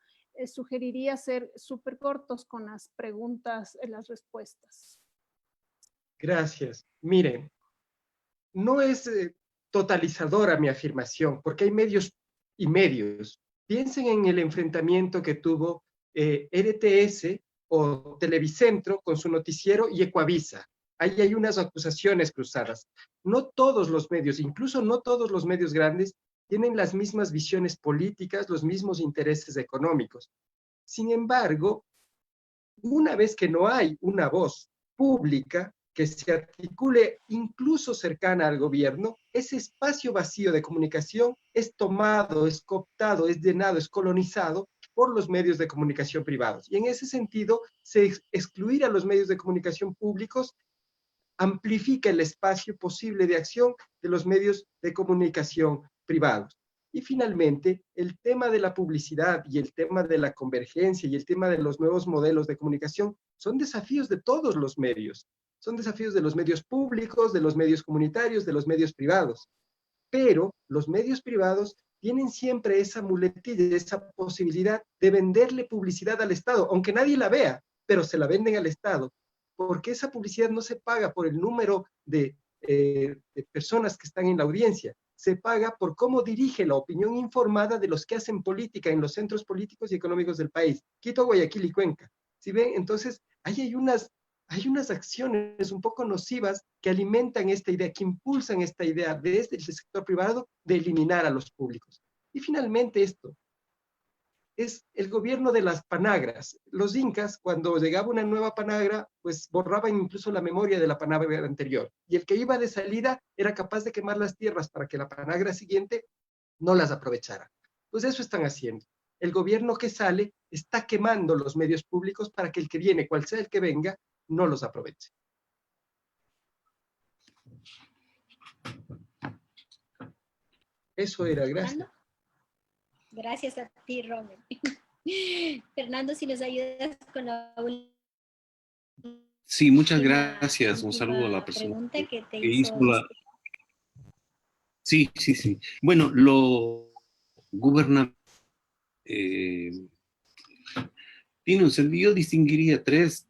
Sugeriría ser súper cortos con las preguntas, las respuestas. Gracias. Miren, no es totalizadora mi afirmación, porque hay medios y medios. Piensen en el enfrentamiento que tuvo RTS o Televicentro con su noticiero y Ecuavisa. Ahí hay unas acusaciones cruzadas. No todos los medios, incluso no todos los medios grandes, tienen las mismas visiones políticas, los mismos intereses económicos. Sin embargo, una vez que no hay una voz pública que se articule incluso cercana al gobierno, ese espacio vacío de comunicación es tomado, es cooptado, es llenado, es colonizado por los medios de comunicación privados. Y en ese sentido, excluir a los medios de comunicación públicos amplifica el espacio posible de acción de los medios de comunicación privados. Y finalmente, el tema de la publicidad y el tema de la convergencia y el tema de los nuevos modelos de comunicación son desafíos de todos los medios. Son desafíos de los medios públicos, de los medios comunitarios, de los medios privados. Pero los medios privados tienen siempre esa muletilla, esa posibilidad de venderle publicidad al Estado, aunque nadie la vea, pero se la venden al Estado, porque esa publicidad no se paga por el número de personas que están en la audiencia, se paga por cómo dirige la opinión informada de los que hacen política en los centros políticos y económicos del país, Quito, Guayaquil y Cuenca. ¿Sí ven? Entonces, ahí hay unas acciones un poco nocivas que alimentan esta idea, que impulsan esta idea desde el sector privado de eliminar a los públicos. Y finalmente esto es el gobierno de las panagras. Los incas, cuando llegaba una nueva panagra, pues borraban incluso la memoria de la panagra anterior. Y el que iba de salida era capaz de quemar las tierras para que la panagra siguiente no las aprovechara. Pues eso están haciendo. El gobierno que sale está quemando los medios públicos para que el que viene, cual sea el que venga, no los aproveche. Eso era, gracias. Gracias a ti, Robert. Fernando, si nos ayudas con la última. Sí, muchas gracias. Un saludo a la persona pregunta que te hizo la... Sí. Bueno, lo gubernamental tiene un sentido. Yo distinguiría tres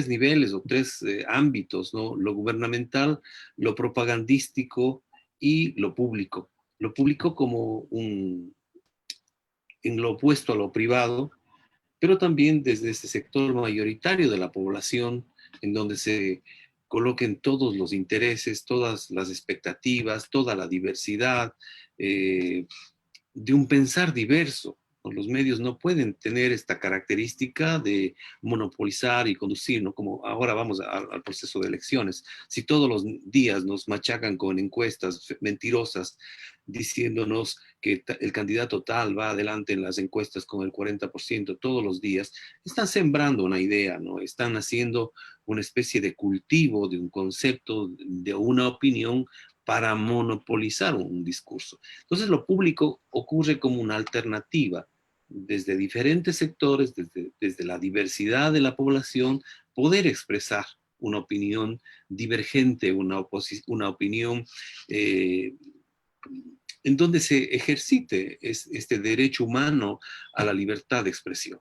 niveles o tres ámbitos, ¿no? Lo gubernamental, lo propagandístico y lo público. Lo público como en lo opuesto a lo privado, pero también desde este sector mayoritario de la población, en donde se coloquen todos los intereses, todas las expectativas, toda la diversidad de un pensar diverso. Los medios no pueden tener esta característica de monopolizar y conducir, ¿no? Como ahora vamos al proceso de elecciones. Si todos los días nos machacan con encuestas mentirosas, diciéndonos que el candidato tal va adelante en las encuestas con el 40% todos los días, están sembrando una idea, ¿no? Están haciendo una especie de cultivo de un concepto, de una opinión para monopolizar un discurso. Entonces lo público ocurre como una alternativa desde diferentes sectores, desde la diversidad de la población, poder expresar una opinión divergente, una opinión en donde se ejercite este derecho humano a la libertad de expresión.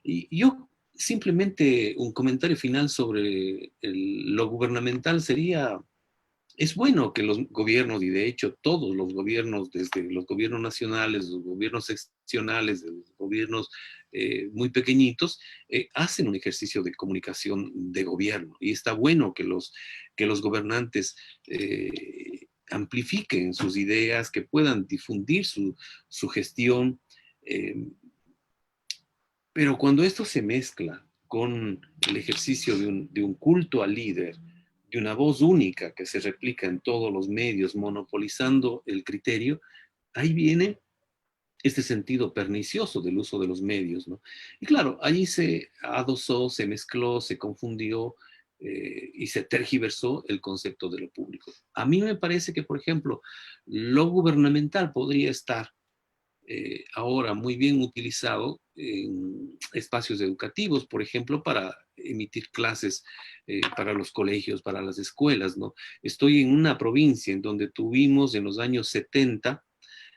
Y yo simplemente un comentario final sobre lo gubernamental sería: es bueno que los gobiernos, y de hecho todos los gobiernos, desde los gobiernos nacionales, los gobiernos seccionales, los gobiernos muy pequeñitos, hacen un ejercicio de comunicación de gobierno. Y está bueno que los gobernantes amplifiquen sus ideas, que puedan difundir su gestión. Pero cuando esto se mezcla con el ejercicio de un culto al líder, de una voz única que se replica en todos los medios, monopolizando el criterio, ahí viene este sentido pernicioso del uso de los medios, ¿no? Y claro, allí se adosó, se mezcló, se confundió y se tergiversó el concepto de lo público. A mí me parece que, por ejemplo, lo gubernamental podría estar ahora muy bien utilizado en espacios educativos, por ejemplo, para emitir clases para los colegios, para las escuelas, ¿no? Estoy en una provincia en donde tuvimos en los años 70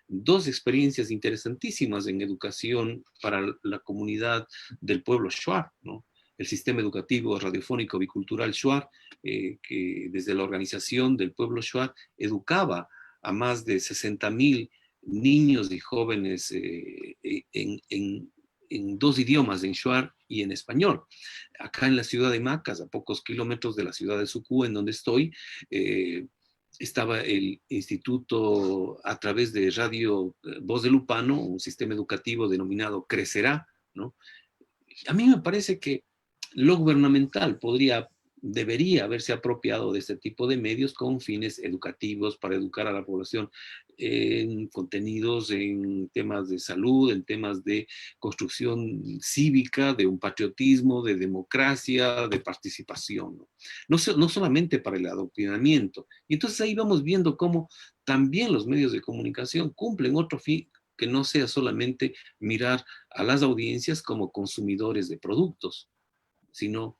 dos experiencias interesantísimas en educación para la comunidad del pueblo Shuar, ¿no? El sistema educativo radiofónico bicultural Shuar, que desde la organización del pueblo Shuar educaba a más de 60,000 niños y jóvenes en 2 idiomas, en shuar y en español. Acá en la ciudad de Macas, a pocos kilómetros de la ciudad de Sucú, en donde estoy, estaba el instituto a través de Radio Voz de Lupano, un sistema educativo denominado Crecerá, ¿no? A mí me parece que lo gubernamental debería haberse apropiado de este tipo de medios con fines educativos para educar a la población en contenidos, en temas de salud, en temas de construcción cívica, de un patriotismo, de democracia, de participación, ¿no? No solamente para el adoctrinamiento. Y entonces ahí vamos viendo cómo también los medios de comunicación cumplen otro fin que no sea solamente mirar a las audiencias como consumidores de productos, sino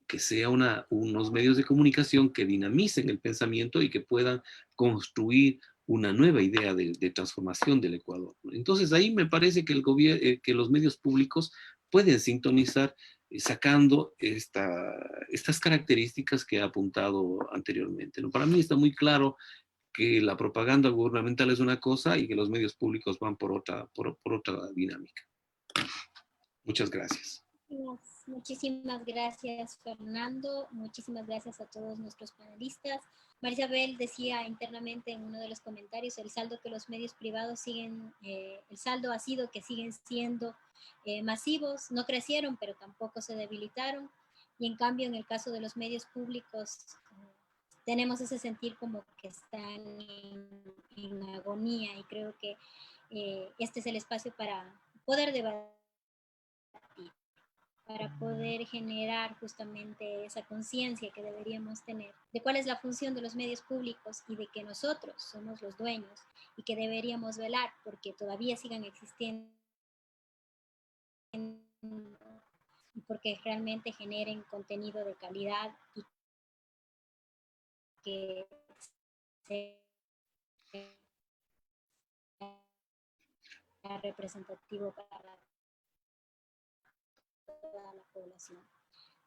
que sea unos medios de comunicación que dinamicen el pensamiento y que puedan construir una nueva idea de transformación del Ecuador. Entonces ahí me parece que, que los medios públicos pueden sintonizar sacando estas características que he apuntado anteriormente, ¿no? Para mí está muy claro que la propaganda gubernamental es una cosa y que los medios públicos van por otra dinámica. Muchas gracias. Muchísimas gracias, Fernando. Muchísimas gracias a todos nuestros panelistas. Marisabel decía internamente en uno de los comentarios, el saldo que los medios privados siguen, el saldo ha sido que siguen siendo masivos, no crecieron, pero tampoco se debilitaron. Y en cambio, en el caso de los medios públicos, tenemos ese sentir como que están en agonía, y creo que este es el espacio para poder debatir, para poder generar justamente esa conciencia que deberíamos tener de cuál es la función de los medios públicos y de que nosotros somos los dueños y que deberíamos velar porque todavía sigan existiendo y porque realmente generen contenido de calidad y que sea representativo para toda la población.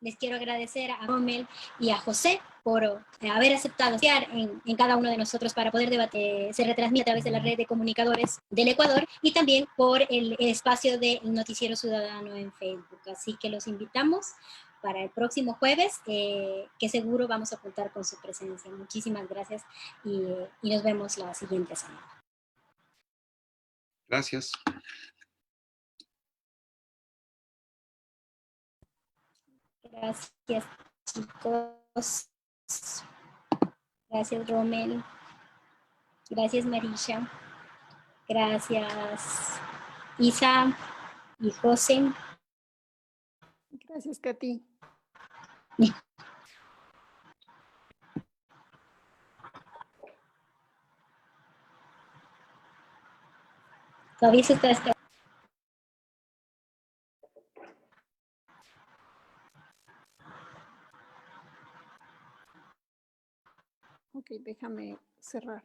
Les quiero agradecer a Rommel y a José por haber aceptado estar en cada uno de nosotros para poder debatir, se retransmite a través de la red de comunicadores del Ecuador y también por el espacio del Noticiero Ciudadano en Facebook. Así que los invitamos para el próximo jueves, que seguro vamos a contar con su presencia. Muchísimas gracias y nos vemos la siguiente semana. Gracias. Gracias, chicos. Gracias, Rommel. Gracias, Marisha. Gracias, Isa y José. Gracias, Katy. Todavía se está. Ok, déjame cerrar.